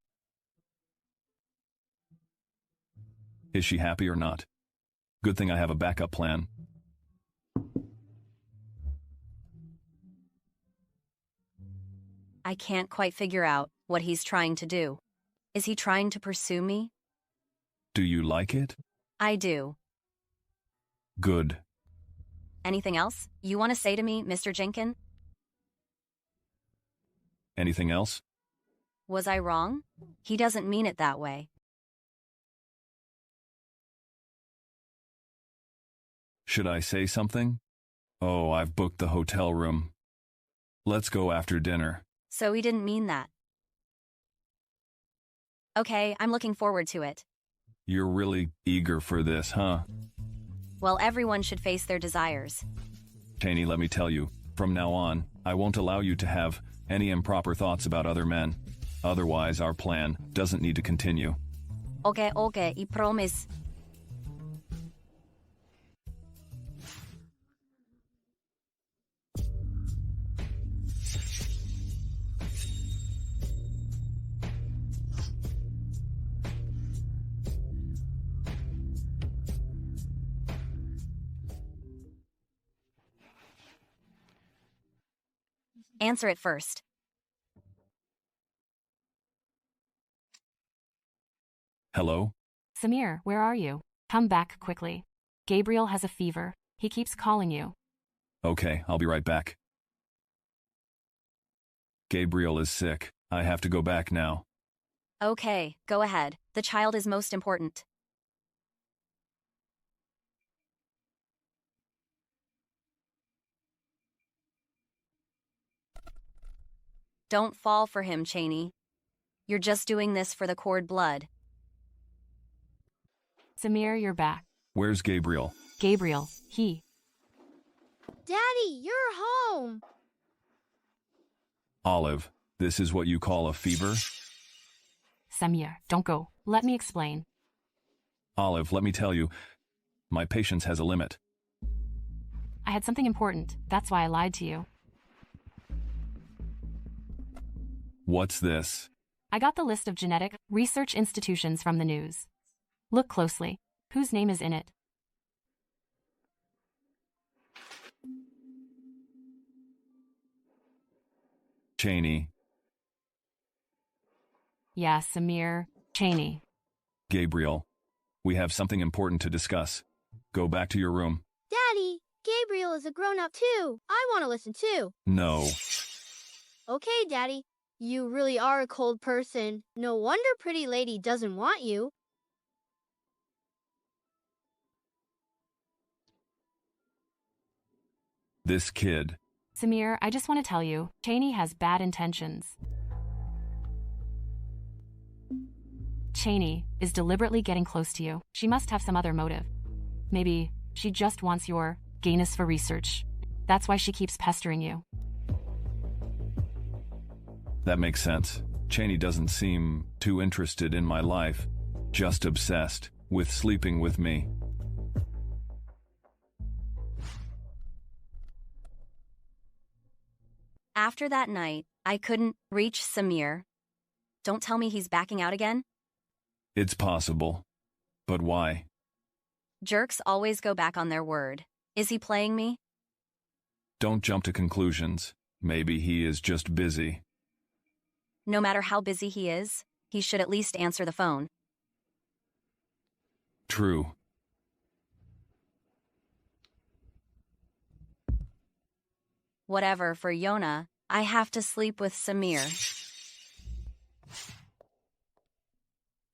Is she happy or not? Good thing I have a backup plan. I can't quite figure out what he's trying to do. Is he trying to pursue me? Do you like it? I do. Good. Anything else you want to say to me, Mr. Jenkin? Anything else? Was I wrong? He doesn't mean it that way. Should I say something? Oh, I've booked the hotel room. Let's go after dinner. So he didn't mean that. Okay, I'm looking forward to it. You're really eager for this, huh? Well, everyone should face their desires. Cheney, let me tell you, from now on, I won't allow you to have any improper thoughts about other men. Otherwise, our plan doesn't need to continue. Okay, I promise. Answer it first. Hello? Samir, where are you? Come back quickly. Gabriel has a fever. He keeps calling you. Okay, I'll be right back. Gabriel is sick. I have to go back now. Okay, go ahead. The child is most important. Don't fall for him, Cheney. You're just doing this for the cord blood. Samir, you're back. Where's Gabriel? Gabriel, Daddy, you're home. Olive, this is what you call a fever? Samir, don't go. Let me explain. Olive, let me tell you, my patience has a limit. I had something important. That's why I lied to you. What's this? I got the list of genetic research institutions from the news. Look closely. Whose name is in it? Cheney. Yeah, Samir. Cheney. Gabriel. We have something important to discuss. Go back to your room. Daddy, Gabriel is a grown-up too. I want to listen too. No. Okay, Daddy. You really are a cold person. No wonder Pretty Lady doesn't want you. This kid. Samir, I just want to tell you, Cheney has bad intentions. Cheney is deliberately getting close to you. She must have some other motive. Maybe she just wants your gayness for research. That's why she keeps pestering you. That makes sense. Cheney doesn't seem too interested in my life, just obsessed with sleeping with me. After that night, I couldn't reach Samir. Don't tell me he's backing out again. It's possible. But why? Jerks always go back on their word. Is he playing me? Don't jump to conclusions. Maybe he is just busy. No matter how busy he is, he should at least answer the phone. True. Whatever for Yona, I have to sleep with Samir.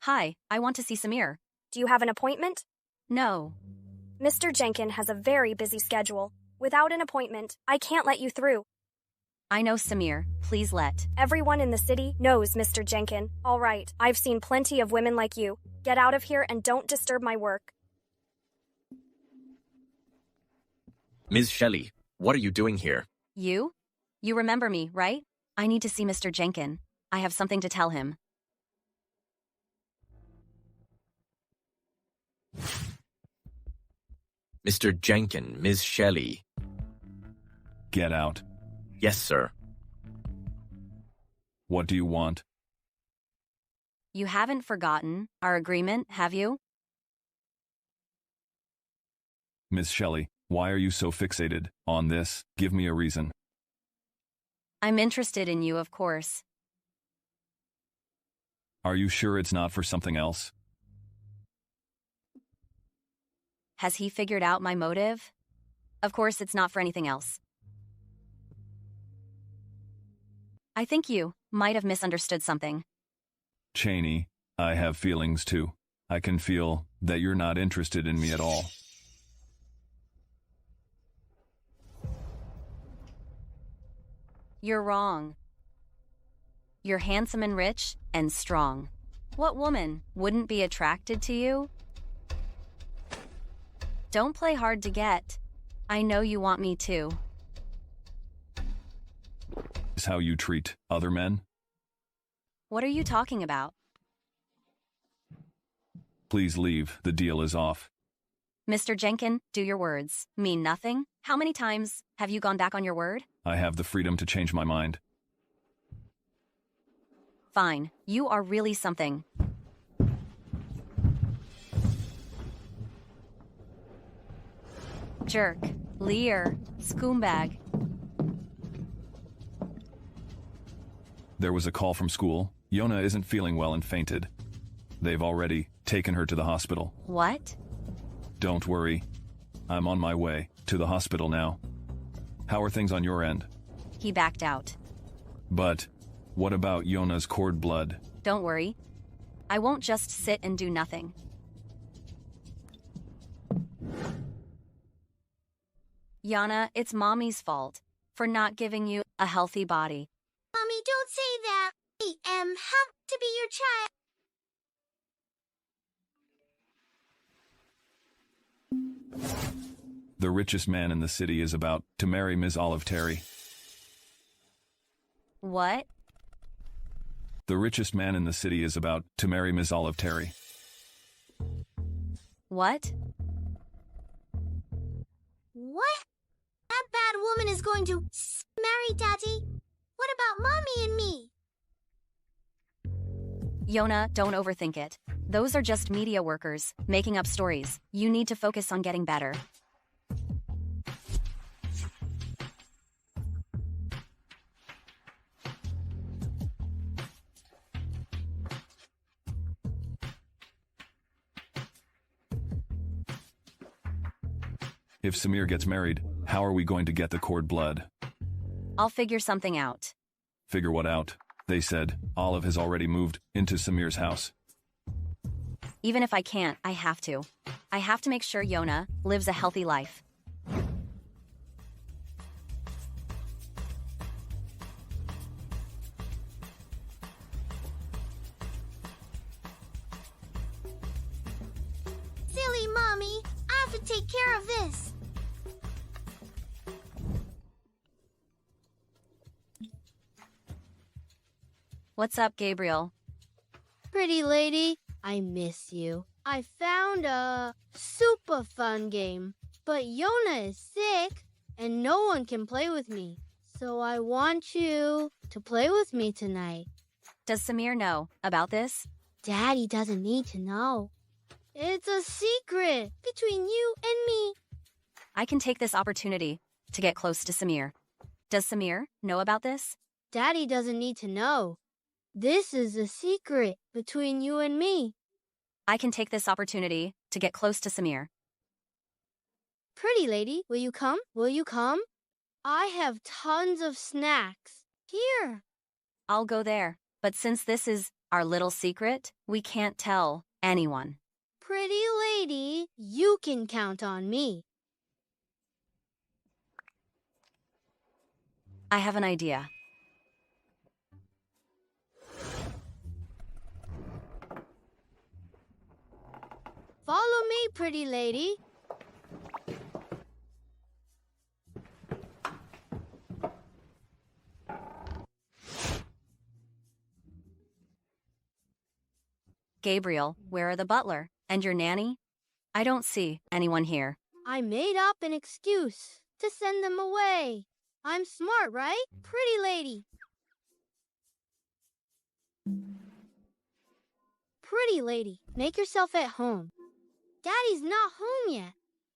Hi, I want to see Samir. Do you have an appointment? No. Mr. Jenkin has a very busy schedule. Without an appointment, I can't let you through. I know Samir. Please let. Everyone in the city knows Mr. Jenkin. All right, I've seen plenty of women like you. Get out of here and don't disturb my work. Ms. Shelley, what are you doing here? You? You remember me, right? I need to see Mr. Jenkin. I have something to tell him. Mr. Jenkin, Ms. Shelley. Get out. Yes, sir. What do you want? You haven't forgotten our agreement, have you? Miss Shelley, why are you so fixated on this? Give me a reason. I'm interested in you, of course. Are you sure it's not for something else? Has he figured out my motive? Of course, it's not for anything else. I think you might have misunderstood something. Cheney, I have feelings too. I can feel that you're not interested in me at all. You're wrong. You're handsome and rich and strong. What woman wouldn't be attracted to you? Don't play hard to get. I know you want me too. Is how you treat other men? What are you talking about? Please leave. The deal is off. Mr. Jenkin, do your words mean nothing? How many times have you gone back on your word? I have the freedom to change my mind. Fine. You are really something. Jerk. Leer. Scumbag. There was a call from school. Yona isn't feeling well and fainted. They've already taken her to the hospital. What? Don't worry. I'm on my way to the hospital now. How are things on your end? He backed out. But what about Yona's cord blood? Don't worry. I won't just sit and do nothing. Yana, it's Mommy's fault for not giving you a healthy body. Mommy, Mommy, don't say that. I am happy to be your child. The richest man in the city is about to marry Ms. Olive Terry. What? The richest man in the city is about to marry Ms. Olive Terry. What? What? That bad woman is going to marry Daddy? What about Mommy and me? Yona, don't overthink it. Those are just media workers, making up stories. You need to focus on getting better. If Samir gets married, how are we going to get the cord blood? I'll figure something out. Figure what out? They said Olive has already moved into Samir's house. Even if I can't, I have to. I have to make sure Yona lives a healthy life. Silly Mommy, I have to take care of this. What's up, Gabriel? Pretty lady, I miss you. I found a super fun game, but Yona is sick and no one can play with me. So I want you to play with me tonight. Does Samir know about this? Daddy doesn't need to know. It's a secret between you and me. I can take this opportunity to get close to Samir. Does Samir know about this? Daddy doesn't need to know. This is a secret between you and me. I can take this opportunity to get close to Samir. Pretty lady, will you come? Will you come? I have tons of snacks. Here. I'll go there. But since this is our little secret, we can't tell anyone. Pretty lady, you can count on me. I have an idea. Follow me, pretty lady. Gabriel, where are the butler and your nanny? I don't see anyone here. I made up an excuse to send them away. I'm smart, right? Pretty lady. Pretty lady, make yourself at home. Daddy's not home yet.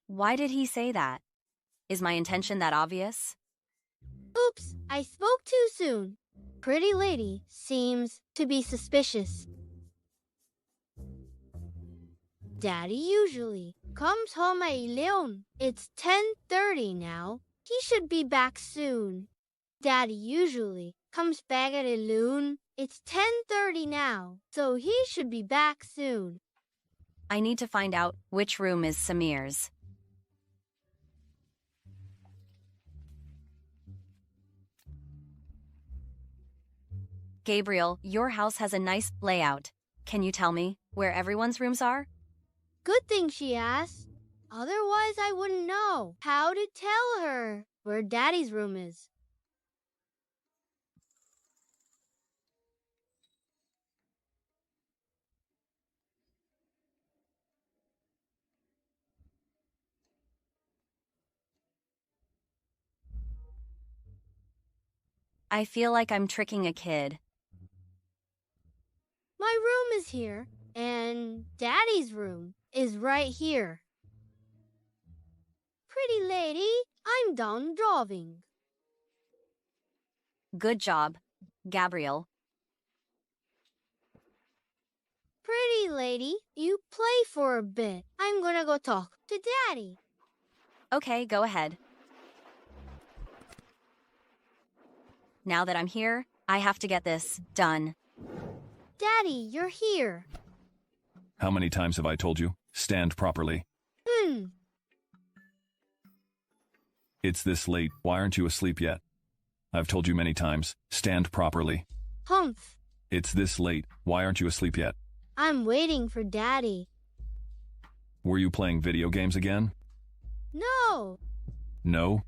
Why did he say that? Is my intention that obvious? Oops, I spoke too soon. Pretty lady seems to be suspicious. Daddy usually comes home at 11. It's 10:30 now. He should be back soon. Daddy usually comes back at 11. It's 10:30 now, so he should be back soon. I need to find out which room is Samir's. Gabriel, your house has a nice layout. Can you tell me where everyone's rooms are? Good thing she asked. Otherwise, I wouldn't know how to tell her where Daddy's room is. I feel like I'm tricking a kid. My room is here, and Daddy's room is right here. Pretty lady, I'm done drawing. Good job, Gabriel. Pretty lady, you play for a bit. I'm gonna go talk to Daddy. Okay, go ahead. Now that I'm here, I have to get this done. Daddy, you're here. How many times have I told you? Stand properly. It's this late. Why aren't you asleep yet? I've told you many times, stand properly. Humph. It's this late. Why aren't you asleep yet? I'm waiting for Daddy. Were you playing video games again? No. No?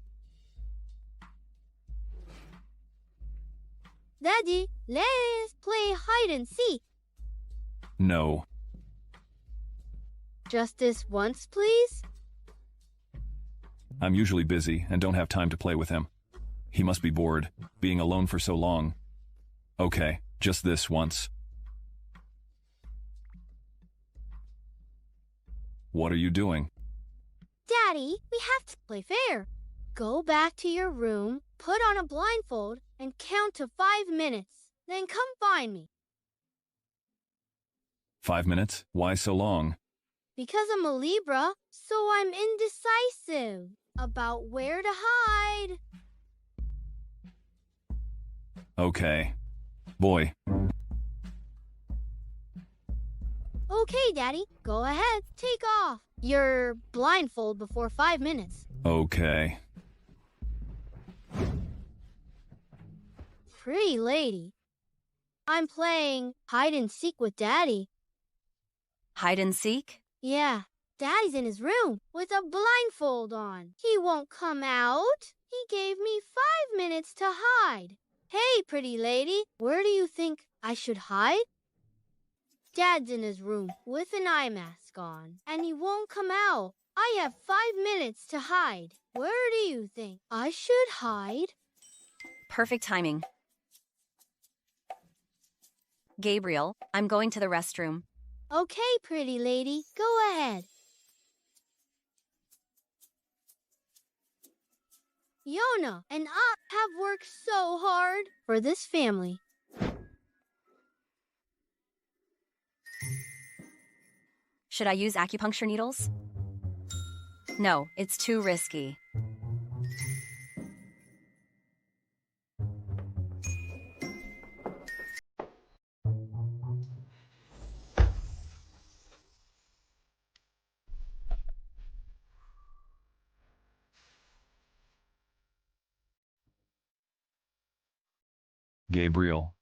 Daddy, let's play hide and seek. No. Just this once, please? I'm usually busy and don't have time to play with him. He must be bored, being alone for so long. Okay, just this once. What are you doing? Daddy, we have to play fair. Go back to your room, put on a blindfold, and count to 5 minutes. Then come find me. 5 minutes? Why so long? Because I'm a Libra, so I'm indecisive about where to hide. Okay. Boy. Okay, Daddy, go ahead. Take off your blindfold before 5 minutes. Okay. Pretty lady. I'm playing hide and seek with Daddy. Hide and seek? Yeah, Daddy's in his room with a blindfold on. He won't come out. He gave me 5 minutes to hide. Hey, pretty lady, where do you think I should hide? Dad's in his room with an eye mask on, and he won't come out. I have 5 minutes to hide. Where do you think I should hide? Perfect timing. Gabriel, I'm going to the restroom. Okay, pretty lady, go ahead. Yona and I have worked so hard for this family. Should I use acupuncture needles? No, it's too risky. Gabriel.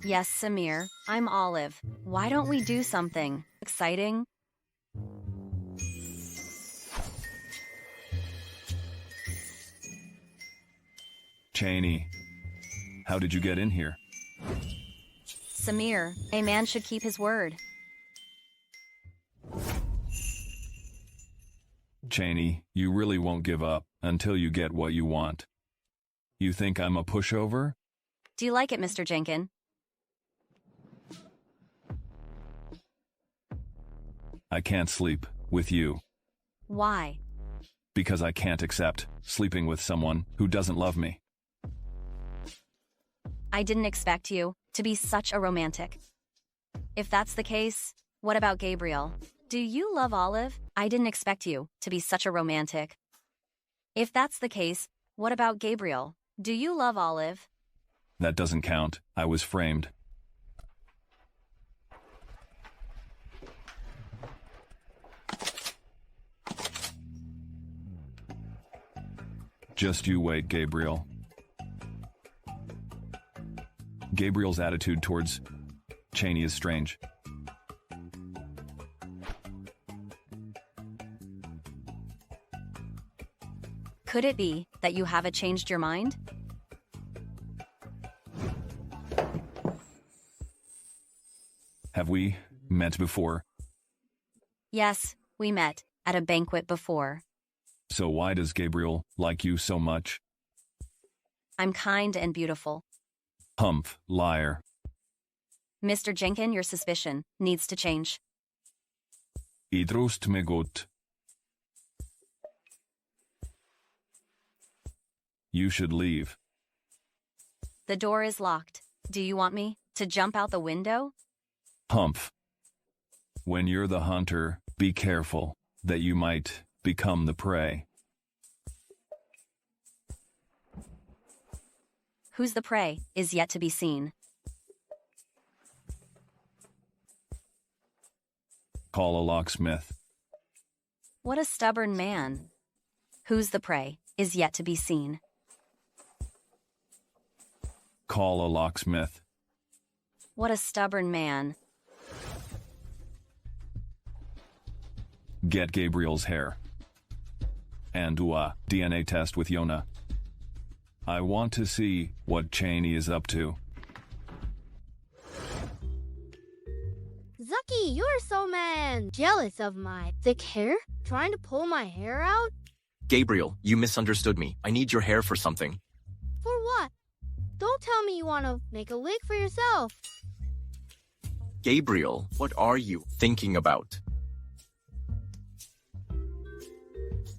Yes, Samir, I'm Olive. Why don't we do something exciting? Cheney. How did you get in here? Samir, a man should keep his word. Cheney, you really won't give up until you get what you want. You think I'm a pushover? Do you like it, Mr. Jenkins? I can't sleep with you. Why? Because I can't accept sleeping with someone who doesn't love me. I didn't expect you to be such a romantic. If that's the case, what about Gabriel? Do you love Olive? I didn't expect you to be such a romantic. If that's the case, what about Gabriel? Do you love Olive? That doesn't count. I was framed. Just you wait, Gabriel. Gabriel's attitude towards Cheney is strange. Could it be that you haven't changed your mind? Have we met before? Yes, we met at a banquet before. So why does Gabriel like you so much? I'm kind and beautiful. Humph, liar. Mr. Jenkins, your suspicion needs to change. Idrust me gut. You should leave. The door is locked. Do you want me to jump out the window? Humph. When you're the hunter, be careful that you might become the prey. Who's the prey is yet to be seen. Call a locksmith. What a stubborn man. Who's the prey is yet to be seen. Call a locksmith. What a stubborn man. Get Gabriel's hair. And do a DNA test with Yona. I want to see what Cheney is up to. Zucky, you're so man jealous of my thick hair? Trying to pull my hair out? Gabriel, you misunderstood me. I need your hair for something. For what? Don't tell me you want to make a wig for yourself. Gabriel, what are you thinking about?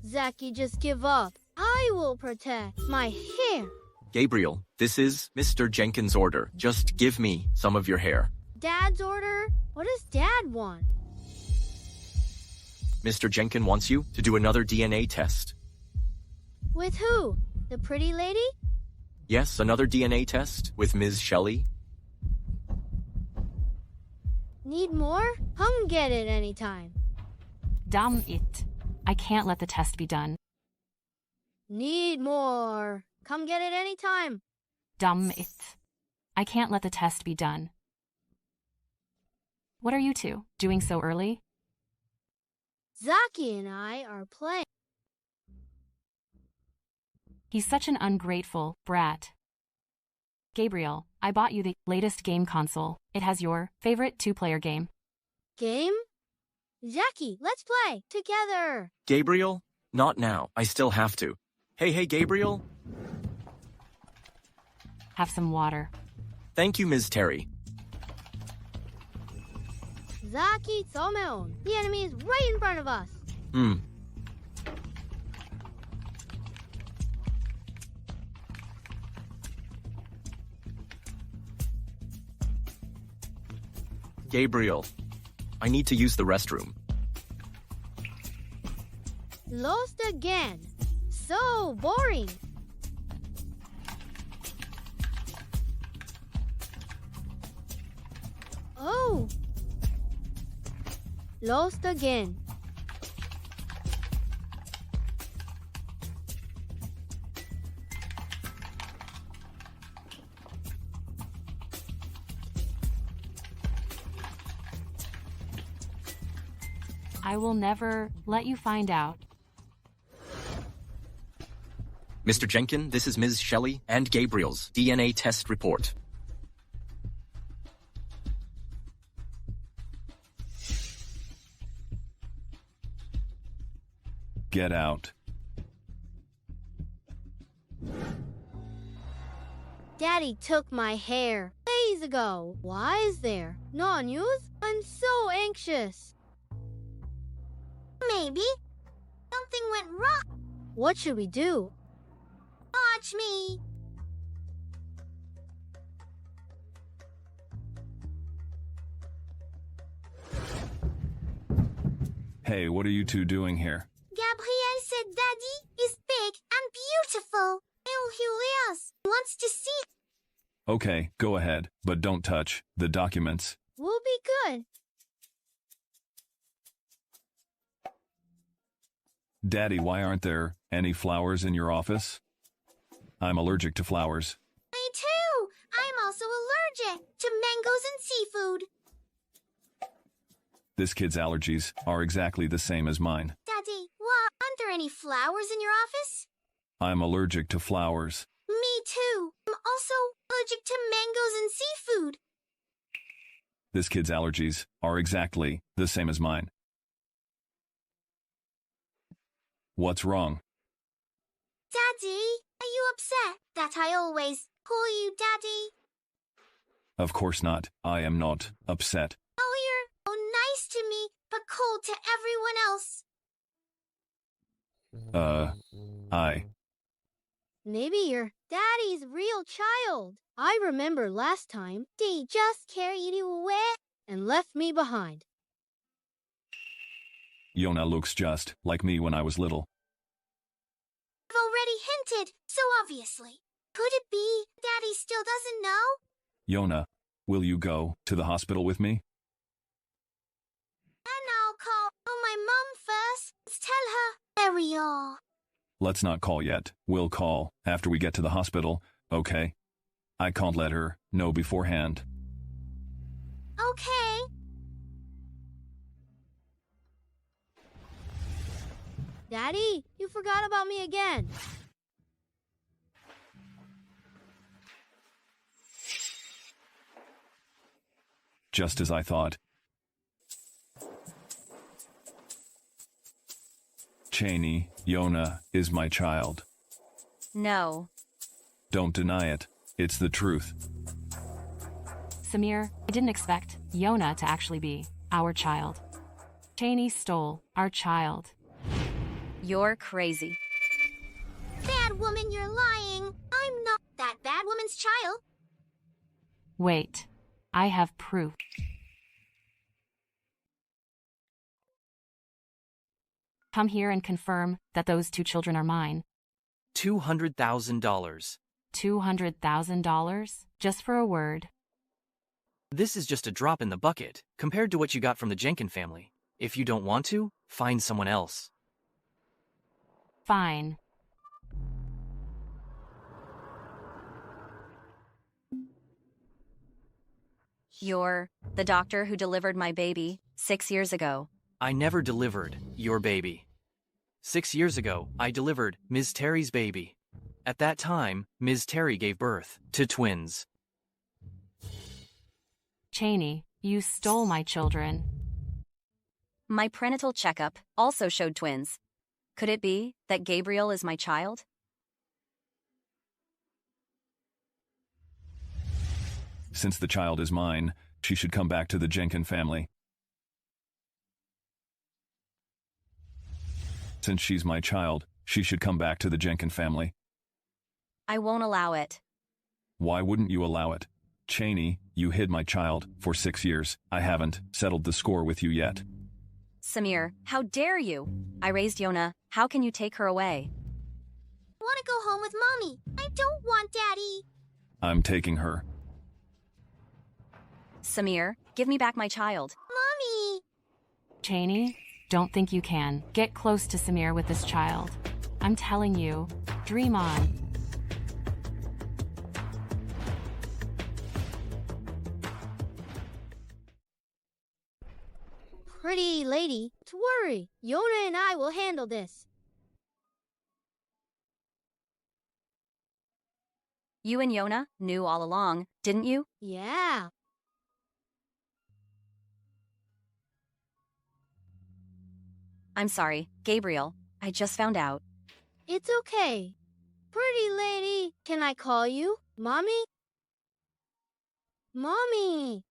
Zacky, just give up. I will protect my hair. Gabriel, this is Mr. Jenkins' order. Just give me some of your hair. Dad's order? What does Dad want? Mr. Jenkins wants you to do another DNA test. With who? The pretty lady? Yes, another DNA test with Ms. Shelley. Need more? Come get it anytime. Damn it. I can't let the test be done. Need more. Come get it anytime. Damn it. I can't let the test be done. What are you two doing so early? Zaki and I are playing. He's such an ungrateful brat. Gabriel, I bought you the latest game console. It has your favorite two-player game. Game? Zaki, let's play together. Gabriel? Not now. I still have to. Hey, Gabriel? Have some water. Thank you, Ms. Terry. Zaki Someon. The enemy is right in front of us. Gabriel, I need to use the restroom. Lost again. So boring. Oh. Lost again. I will never let you find out. Mr. Jenkins, this is Ms. Shelley and Gabriel's DNA test report. Get out. Daddy took my hair days ago. Why is there no news? I'm so anxious. Maybe. Something went wrong. What should we do? Watch me. Hey, what are you two doing here? Gabrielle said Daddy is big and beautiful. He wants to see. Okay, go ahead, but don't touch the documents. We'll be good. Daddy, why aren't there any flowers in your office? I'm allergic to flowers. Me too. I'm also allergic to mangoes and seafood. This kid's allergies are exactly the same as mine. Daddy, what? Aren't there any flowers in your office? I'm allergic to flowers. Me too. I'm also allergic to mangoes and seafood. This kid's allergies are exactly the same as mine. What's wrong? Daddy, are you upset that I always call you Daddy? Of course not. I am not upset. Oh, you're so nice to me, but cold to everyone else. Maybe you're Daddy's real child. I remember last time they just carried you away and left me behind. Yona looks just like me when I was little. I've already hinted, so obviously. Could it be Daddy still doesn't know? Yona, will you go to the hospital with me? And I'll call my mom first. Tell her where we are. Let's not call yet. We'll call after we get to the hospital, okay? I can't let her know beforehand. Okay. Daddy, you forgot about me again. Just as I thought. Cheney, Yona is my child. No. Don't deny it. It's the truth. Samir, I didn't expect Yona to actually be our child. Cheney stole our child. You're crazy. Bad woman, you're lying. I'm not that bad woman's child. Wait, I have proof. Come here and confirm that those two children are mine. $200,000. $200,000? Just for a word. This is just a drop in the bucket compared to what you got from the Jenkins family. If you don't want to, find someone else. Fine. You're the doctor who delivered my baby 6 years ago. I never delivered your baby. 6 years ago, I delivered Ms. Terry's baby. At that time, Ms. Terry gave birth to twins. Cheney, you stole my children. My prenatal checkup also showed twins. Could it be that Gabriel is my child? Since the child is mine, she should come back to the Jenkins family. Since she's my child, she should come back to the Jenkins family. I won't allow it. Why wouldn't you allow it? Cheney, you hid my child for 6 years. I haven't settled the score with you yet. Samir, how dare you? I raised Yona. How can you take her away? I want to go home with Mommy. I don't want Daddy. I'm taking her. Samir, give me back my child. Mommy! Cheney, don't think you can. Get close to Samir with this child. I'm telling you, dream on. Pretty lady, don't worry. Yona and I will handle this. You and Yona knew all along, didn't you? Yeah. I'm sorry, Gabriel. I just found out. It's okay. Pretty lady, can I call you? Mommy? Mommy!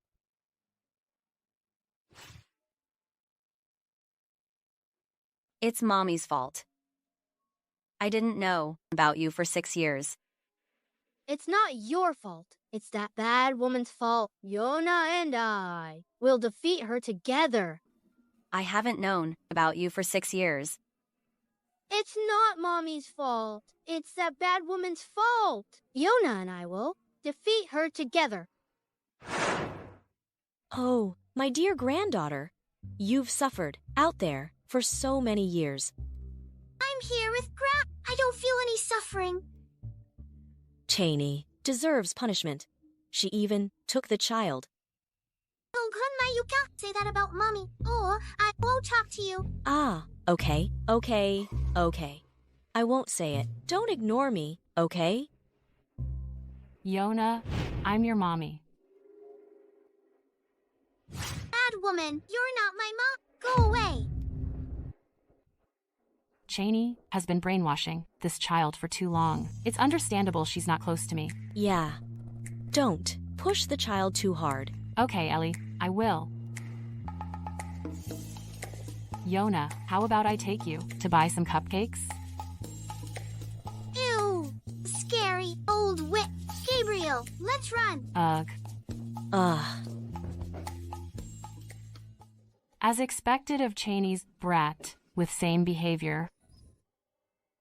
It's Mommy's fault. I didn't know about you for 6 years. It's not your fault. It's that bad woman's fault. Yona and I will defeat her together. I haven't known about you for 6 years. It's not Mommy's fault. It's that bad woman's fault. Yona and I will defeat her together. Oh, my dear granddaughter. You've suffered out there for so many years. I'm here with I don't feel any suffering. Cheney deserves punishment. She even took the child. Oh, Grandma, you can't say that about Mommy, or I won't talk to you. Ah, okay. I won't say it. Don't ignore me, okay? Yona, I'm your mommy. Bad woman, you're not my mom. Go away. Cheney has been brainwashing this child for too long. It's understandable she's not close to me. Yeah. Don't push the child too hard. Okay, Ellie, I will. Yona, how about I take you to buy some cupcakes? Ew, scary old witch. Gabriel, let's run. Ugh. As expected of Cheney's brat with same behavior.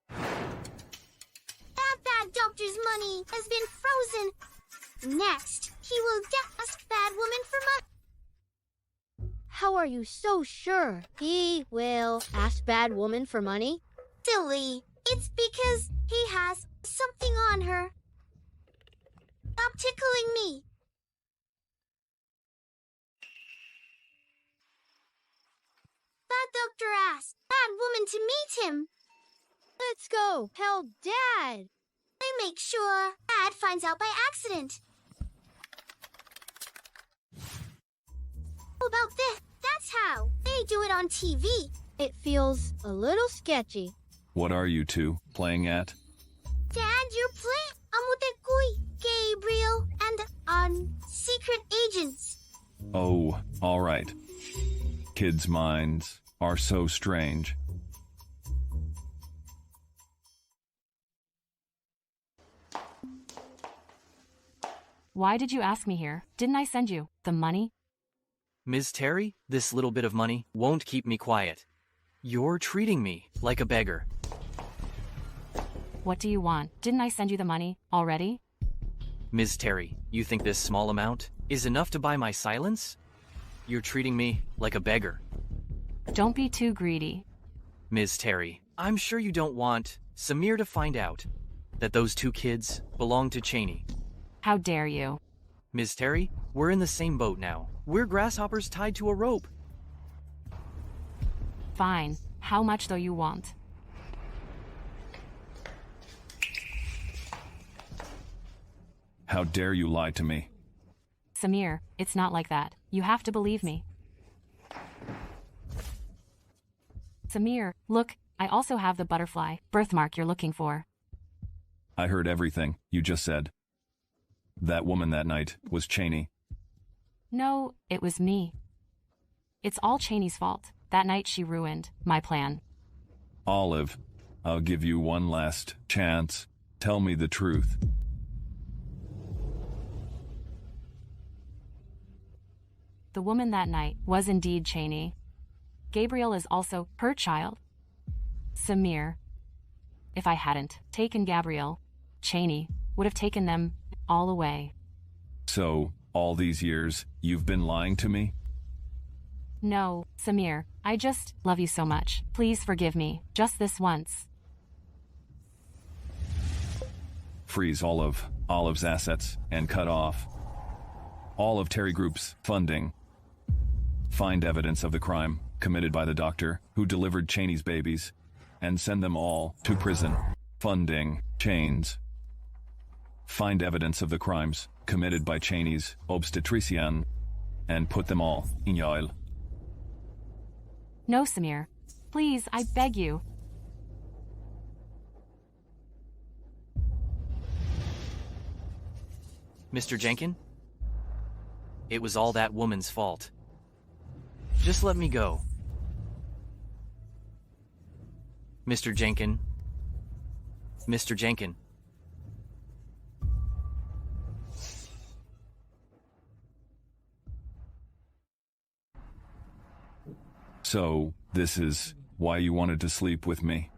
That bad doctor's money has been frozen. Next, he will ask bad woman for money. How are you so sure he will ask bad woman for money? Silly. It's because he has something on her. Stop tickling me. That doctor asked that woman to meet him. Let's go. Tell Dad. I make sure Dad finds out by accident. How about this? That's how they do it on TV. It feels a little sketchy. What are you two playing at? Dad, you're playing Amutekoy, Gabriel, and secret agents. Oh, all right. Kids' minds are so strange. Why did you ask me here? Didn't I send you the money? Ms. Terry, this little bit of money won't keep me quiet. You're treating me like a beggar. What do you want? Didn't I send you the money already? Ms. Terry, you think this small amount is enough to buy my silence? You're treating me like a beggar. Don't be too greedy. Ms. Terry, I'm sure you don't want Samir to find out that those two kids belong to Cheney. How dare you? Ms. Terry, we're in the same boat now. We're grasshoppers tied to a rope. Fine. How much do you want? How dare you lie to me? Samir, it's not like that. You have to believe me. Samir, look, I also have the butterfly birthmark you're looking for. I heard everything you just said. That woman that night was Cheney. No, it was me. It's all Cheney's fault. That night she ruined my plan. Olive, I'll give you one last chance. Tell me the truth. The woman that night was indeed Cheney. Gabriel is also her child. Samir. If I hadn't taken Gabriel, Cheney would have taken them all away. So, all these years, you've been lying to me? No, Samir, I just love you so much. Please forgive me, just this once. Freeze all of Olive's assets and cut off all of Terry Group's funding. Find evidence of the crime committed by the doctor who delivered Cheney's babies and send them all to prison. Funding chains. Find evidence of the crimes committed by Cheney's obstetrician and put them all in jail. No, Samir. Please, I beg you. Mr. Jenkin? It was all that woman's fault. Just let me go. Mr. Jenkin. Mr. Jenkin. So, this is why you wanted to sleep with me?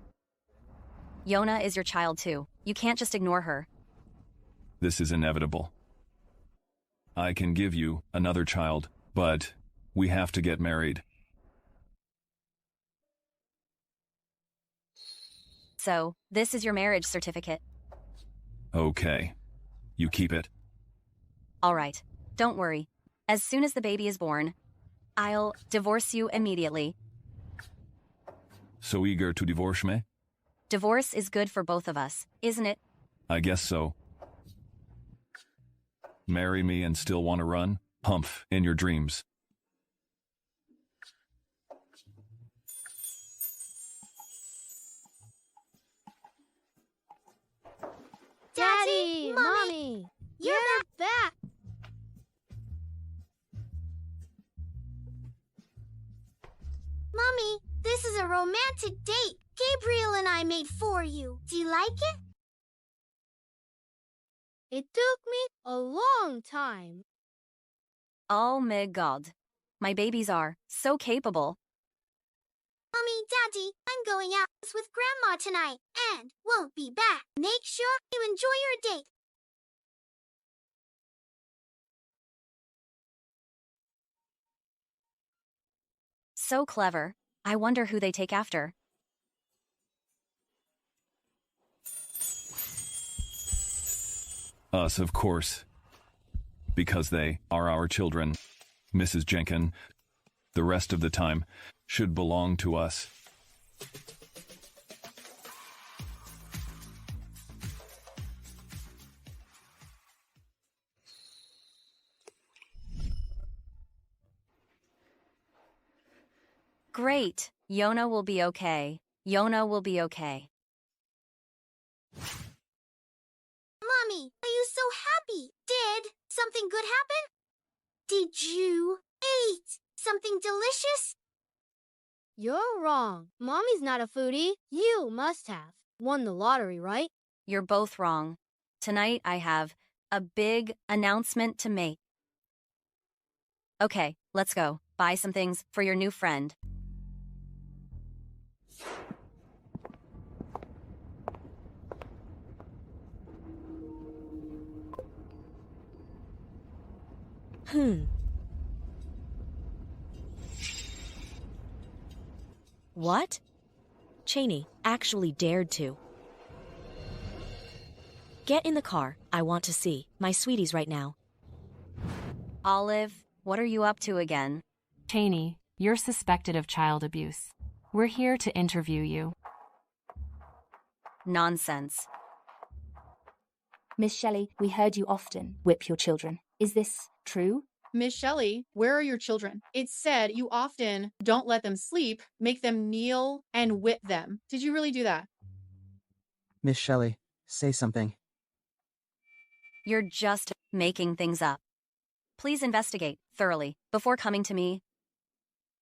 Yona is your child too. You can't just ignore her. This is inevitable. I can give you another child, but we have to get married. So, this is your marriage certificate. Okay. You keep it. All right. Don't worry. As soon as the baby is born, I'll divorce you immediately. So eager to divorce me? Divorce is good for both of us, isn't it? I guess so. Marry me and still want to run? Humph in your dreams. Daddy, Mommy, you're back. Mommy, this is a romantic date Gabriel and I made for you. Do you like it? It took me a long time. Oh my god. My babies are so capable. Mommy, Daddy, I'm going out with Grandma tonight and won't be back. Make sure you enjoy your date. So clever. I wonder who they take after. Us, of course. Because they are our children. Mrs. Jenkins, the rest of the time, should belong to us. Great. Yona will be okay. Yona will be okay. Mommy, are you so happy? Did something good happen? Did you eat something delicious? You're wrong. Mommy's not a foodie. You must have. Won the lottery, right? You're both wrong. Tonight I have a big announcement to make. Okay, let's go. Buy some things for your new friend. What? Cheney actually dared to. Get in the car. I want to see my sweeties right now. Olive, what are you up to again? Cheney, you're suspected of child abuse. We're here to interview you. Nonsense. Miss Shelley, we heard you often whip your children. Is this true? Miss Shelley, where are your children? It said you often don't let them sleep, make them kneel, and whip them. Did you really do that? Miss Shelley, say something. You're just making things up. Please investigate thoroughly before coming to me.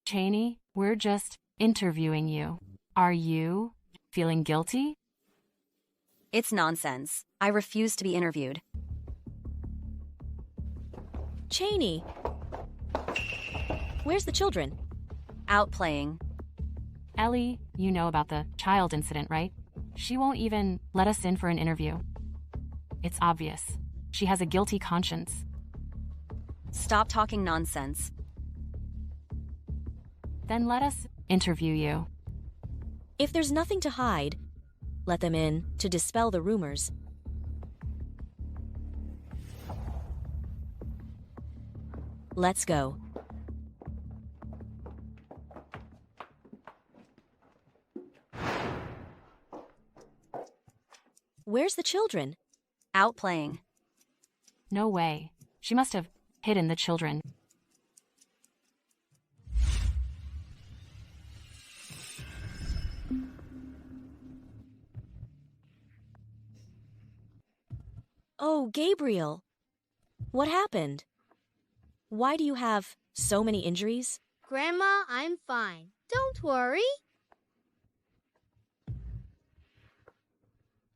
Cheney, we're just interviewing you. Are you feeling guilty? It's nonsense. I refuse to be interviewed. Cheney! Where's the children? Out playing. Ellie, you know about the child incident, right? She won't even let us in for an interview. It's obvious. She has a guilty conscience. Stop talking nonsense. Then let us interview you. If there's nothing to hide, let them in to dispel the rumors. Let's go. Where's the children? Out playing. No way. She must have hidden the children. Oh, Gabriel. What happened? Why do you have so many injuries? Grandma, I'm fine. Don't worry.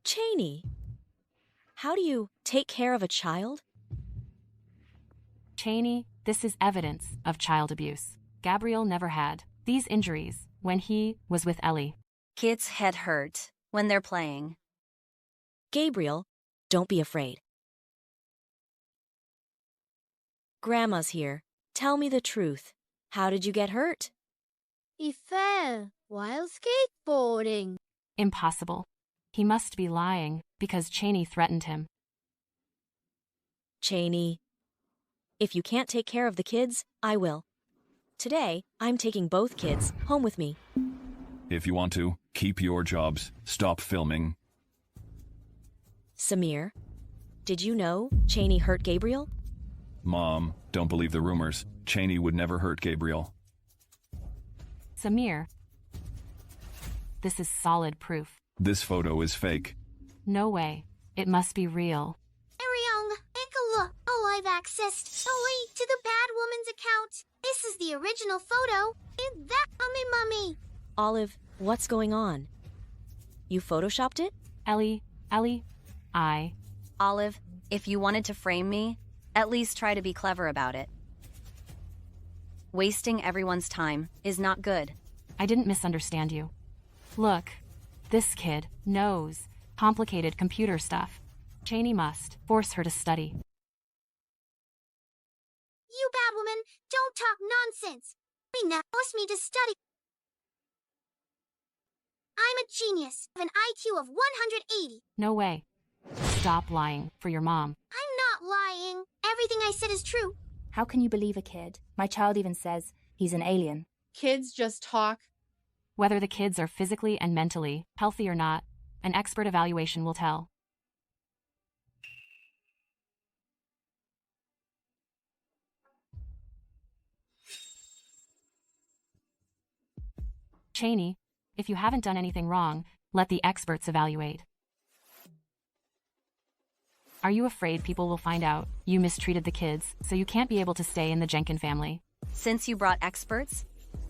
Cheney, how do you take care of a child? Cheney, this is evidence of child abuse. Gabriel never had these injuries when he was with Ellie. Kids' head hurt when they're playing. Gabriel, don't be afraid. Grandma's here. Tell me the truth. How did you get hurt? He fell while skateboarding. Impossible. He must be lying because Cheney threatened him. Cheney, if you can't take care of the kids, I will. Today, I'm taking both kids home with me. If you want to, keep your jobs. Stop filming. Samir, did you know Cheney hurt Gabriel? Mom, don't believe the rumors. Cheney would never hurt Gabriel. Samir, this is solid proof. This photo is fake. No way. It must be real. Ariong, Ikala, I've accessed a link to the bad woman's account. This is the original photo. Is that Mummy? Olive, what's going on? You photoshopped it? Ellie, Olive, if you wanted to frame me, at least try to be clever about it. Wasting everyone's time is not good. I didn't misunderstand you. Look, this kid knows complicated computer stuff. Cheney must force her to study. You bad woman, don't talk nonsense. You now force me to study. I'm a genius, with an IQ of 180. No way. stop lying for your mom. I'm not lying. Everything I said is true. How can you believe a kid? My child even says he's an alien. Kids just talk. Whether the kids are physically and mentally healthy or not, an expert evaluation will tell. Cheney, if you haven't done anything wrong, let the experts evaluate. Are you afraid people will find out you mistreated the kids, so you can't be able to stay in the Jenkin family? Since you brought experts,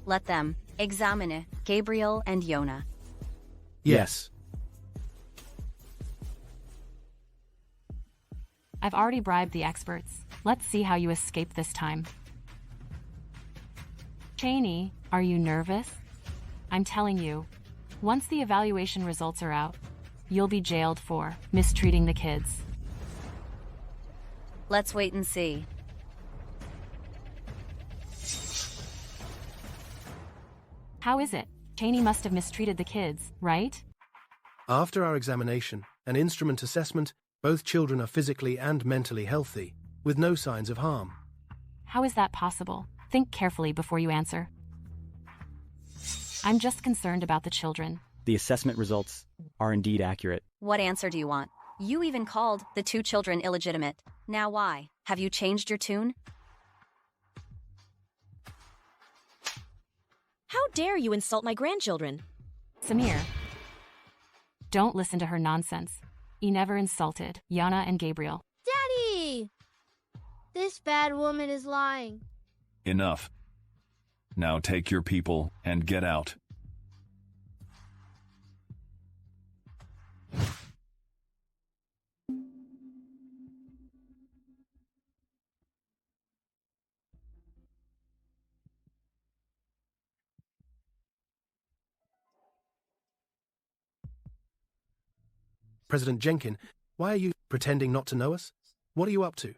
let them examine Gabriel and Yona. Yes. I've already bribed the experts. Let's see how you escape this time. Cheney, are you nervous? I'm telling you, once the evaluation results are out, you'll be jailed for mistreating the kids. Let's wait and see. How is it? Cheney must have mistreated the kids, right? After our examination and instrument assessment, both children are physically and mentally healthy, with no signs of harm. How is that possible? Think carefully before you answer. I'm just concerned about the children. The assessment results are indeed accurate. What answer do you want? You even called the 2 children illegitimate. Now why? Have you changed your tune? How dare you insult my grandchildren? Samir, don't listen to her nonsense. He never insulted Yana and Gabriel. Daddy! This bad woman is lying. Enough. Now take your people and get out. President Jenkin, why are you pretending not to know us? What are you up to?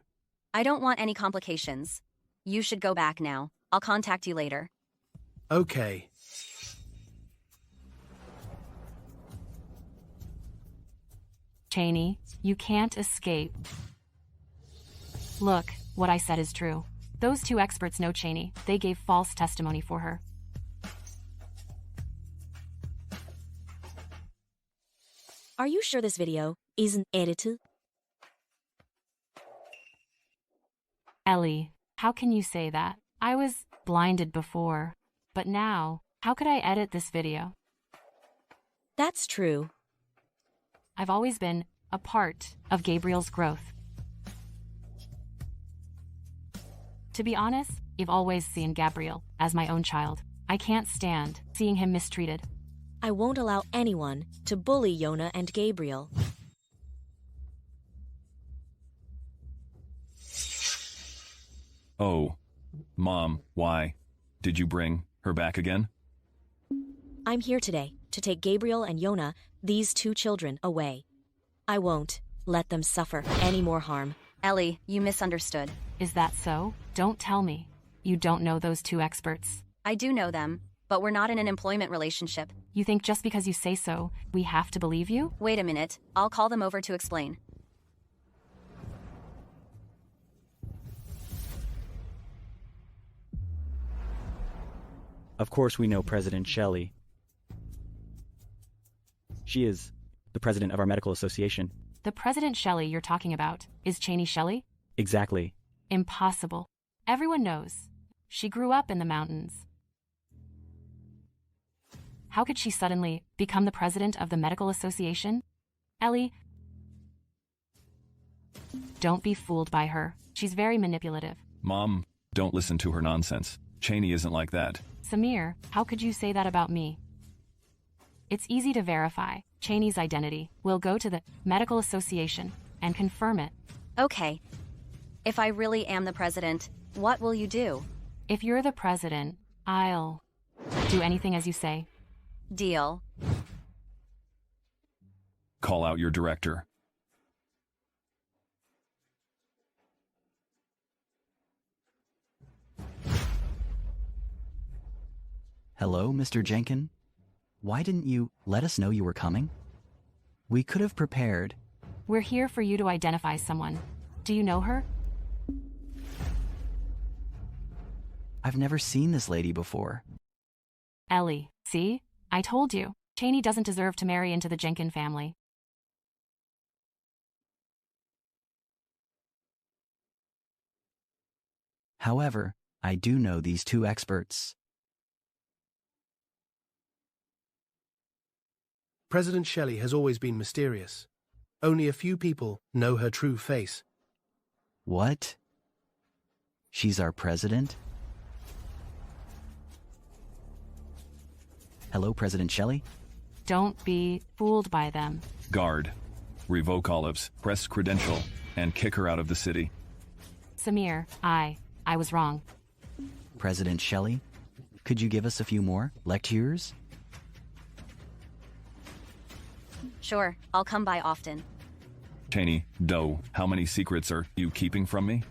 I don't want any complications. You should go back now. I'll contact you later. Okay. Cheney, you can't escape. Look, what I said is true. Those 2 experts know Cheney. They gave false testimony for her. Are you sure this video isn't edited? Ellie, how can you say that? I was blinded before, but now, how could I edit this video? That's true. I've always been a part of Gabriel's growth. To be honest, I've always seen Gabriel as my own child. I can't stand seeing him mistreated. I won't allow anyone to bully Yona and Gabriel. Oh. Mom, why? Did you bring her back again? I'm here today to take Gabriel and Yona, these 2 children, away. I won't let them suffer any more harm. Ellie, you misunderstood. Is that so? Don't tell me. You don't know those 2 experts. I do know them, but we're not in an employment relationship. You think just because you say so, we have to believe you? Wait a minute. I'll call them over to explain. Of course we know President Shelley. She is the president of our medical association. The President Shelley you're talking about is Cheney Shelley? Exactly. Impossible. Everyone knows. She grew up in the mountains. How could she suddenly become the president of the medical association? Ellie, don't be fooled by her. She's very manipulative. Mom, don't listen to her nonsense. Cheney isn't like that. Samir, how could you say that about me? It's easy to verify Cheney's identity. We'll go to the medical association and confirm it. Okay. If I really am the president, what will you do? If you're the president, I'll do anything as you say. Deal. Call out your director. Hello, Mr. Jenkin? Why didn't you let us know you were coming? We could have prepared. We're here for you to identify someone. Do you know her? I've never seen this lady before. Ellie, see? I told you. Cheney doesn't deserve to marry into the Jenkin family. However, I do know these two experts. President Shelley has always been mysterious. Only a few people know her true face. What? She's our president? Hello, President Shelley? Don't be fooled by them. Guard. Revoke Olive's press credential and kick her out of the city. Samir, I was wrong. President Shelley, could you give us a few more lectures? Sure, I'll come by often. Cheney, Doe, how many secrets are you keeping from me?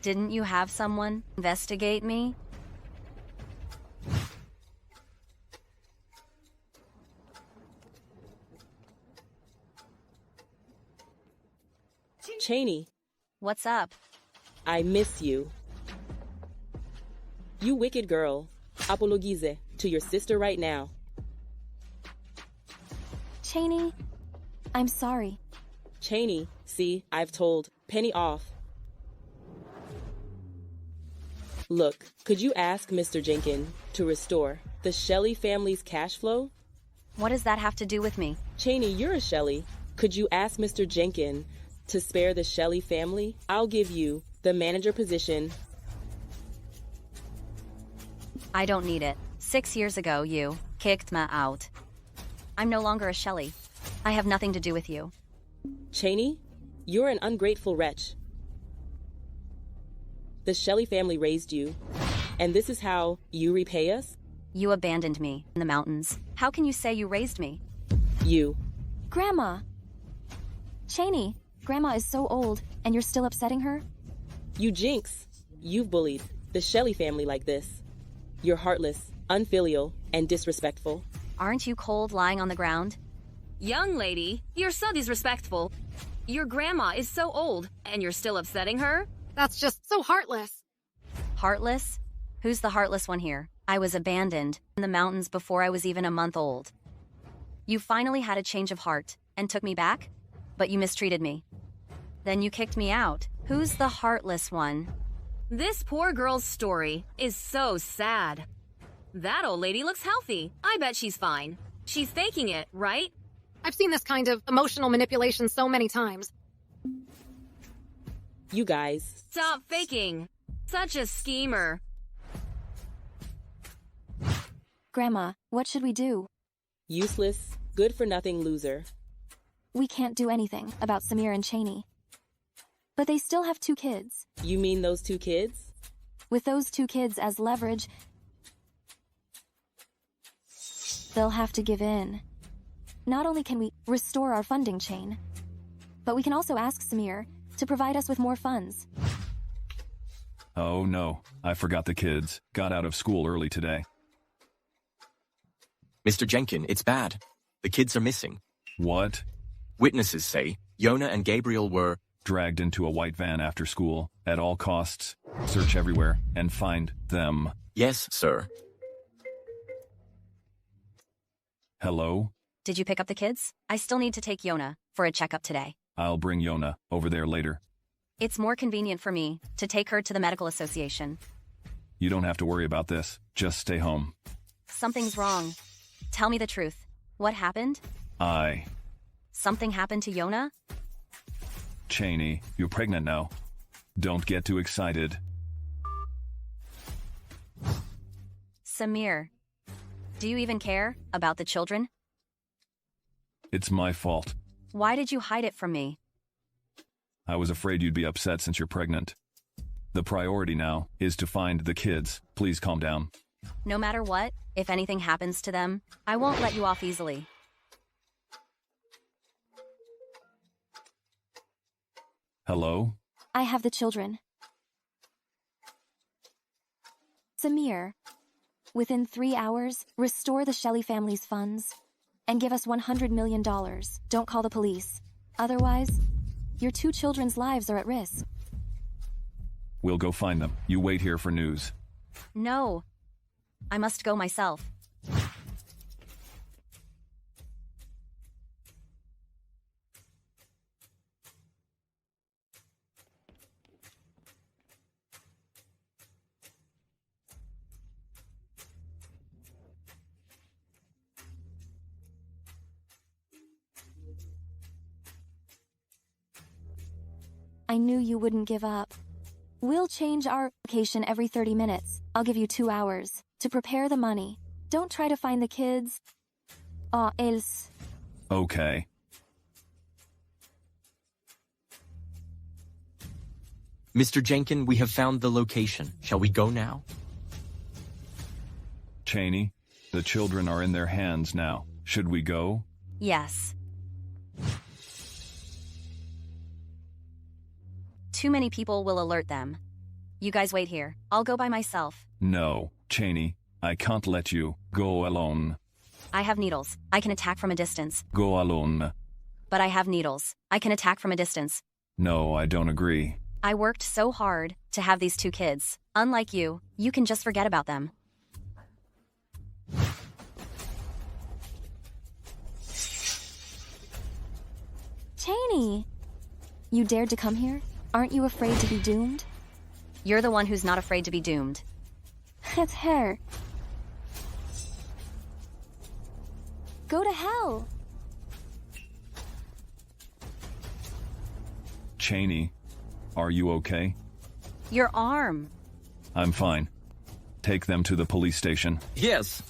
Didn't you have someone investigate me? Cheney. What's up? I miss you. You wicked girl. Apologize to your sister right now. Cheney, I'm sorry. Cheney, see, I've told. Penny off. Look, could you ask Mr. Jenkin to restore the Shelley family's cash flow? What does that have to do with me? Cheney, you're a Shelley. Could you ask Mr. Jenkin to spare the Shelley family? I'll give you the manager position. I don't need it. 6 years ago, you kicked me out. I'm no longer a Shelley. I have nothing to do with you. Cheney, you're an ungrateful wretch. The Shelley family raised you, and this is how you repay us? You abandoned me in the mountains. How can you say you raised me? You. Grandma! Cheney, Grandma is so old, and you're still upsetting her? You jinx. You've bullied the Shelley family like this. You're heartless, unfilial, and disrespectful. Aren't you cold lying on the ground? Young lady, you're so disrespectful. Your grandma is so old, and you're still upsetting her? That's just so heartless. Heartless? Who's the heartless one here? I was abandoned in the mountains before I was even a month old. You finally had a change of heart and took me back, but you mistreated me. Then you kicked me out. Who's the heartless one? This poor girl's story is so sad. That old lady looks healthy. I bet she's fine. She's faking it, right? I've seen this kind of emotional manipulation so many times. You guys. Stop faking. Such a schemer. Grandma, what should we do? Useless, good-for-nothing loser. We can't do anything about Samir and Cheney. But they still have 2 kids. You mean those 2 kids? With those 2 kids as leverage, they'll have to give in. Not only can we restore our funding chain, but we can also ask Samir to provide us with more funds. Oh no, I forgot the kids. Got out of school early today. Mr. Jenkin, it's bad. The kids are missing. What? Witnesses say Yona and Gabriel were dragged into a white van after school. At all costs, search everywhere and find them. Yes, sir. Hello? Did you pick up the kids? I still need to take Yona for a checkup today. I'll bring Yona over there later. It's more convenient for me to take her to the medical association. You don't have to worry about this. Just stay home. Something's wrong. Tell me the truth. What happened? Something happened to Yona? Cheney, you're pregnant now. Don't get too excited. Samir, do you even care about the children? It's my fault. Why did you hide it from me? I was afraid you'd be upset since you're pregnant. The priority now is to find the kids. Please calm down. No matter what, if anything happens to them, I won't let you off easily. Hello? I have the children. Samir, within 3 hours, restore the Shelley family's funds and give us $100 million. Don't call the police. Otherwise, your 2 children's lives are at risk. We'll go find them. You wait here for news. No. I must go myself. I knew you wouldn't give up. We'll change our location every 30 minutes. I'll give you 2 hours to prepare the money. Don't try to find the kids. Or else. Okay. Mr. Jenkin, we have found the location. Shall we go now? Cheney, the children are in their hands now. Should we go? Yes. Too many people will alert them. You guys wait here. I'll go by myself. No, Cheney, I can't let you go alone. I have needles. I can attack from a distance. Go alone. But I have needles. I can attack from a distance. No, I don't agree. I worked so hard to have these 2 kids. Unlike you, you can just forget about them. Cheney! You dared to come here? Aren't you afraid to be doomed? You're the one who's not afraid to be doomed. It's her. Go to hell. Cheney, are you okay? Your arm. I'm fine. Take them to the police station. Yes.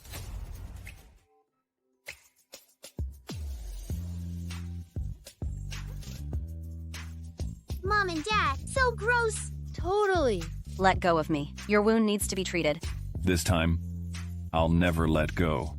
Mom and Dad, so gross. Totally. Let go of me. Your wound needs to be treated. This time, I'll never let go.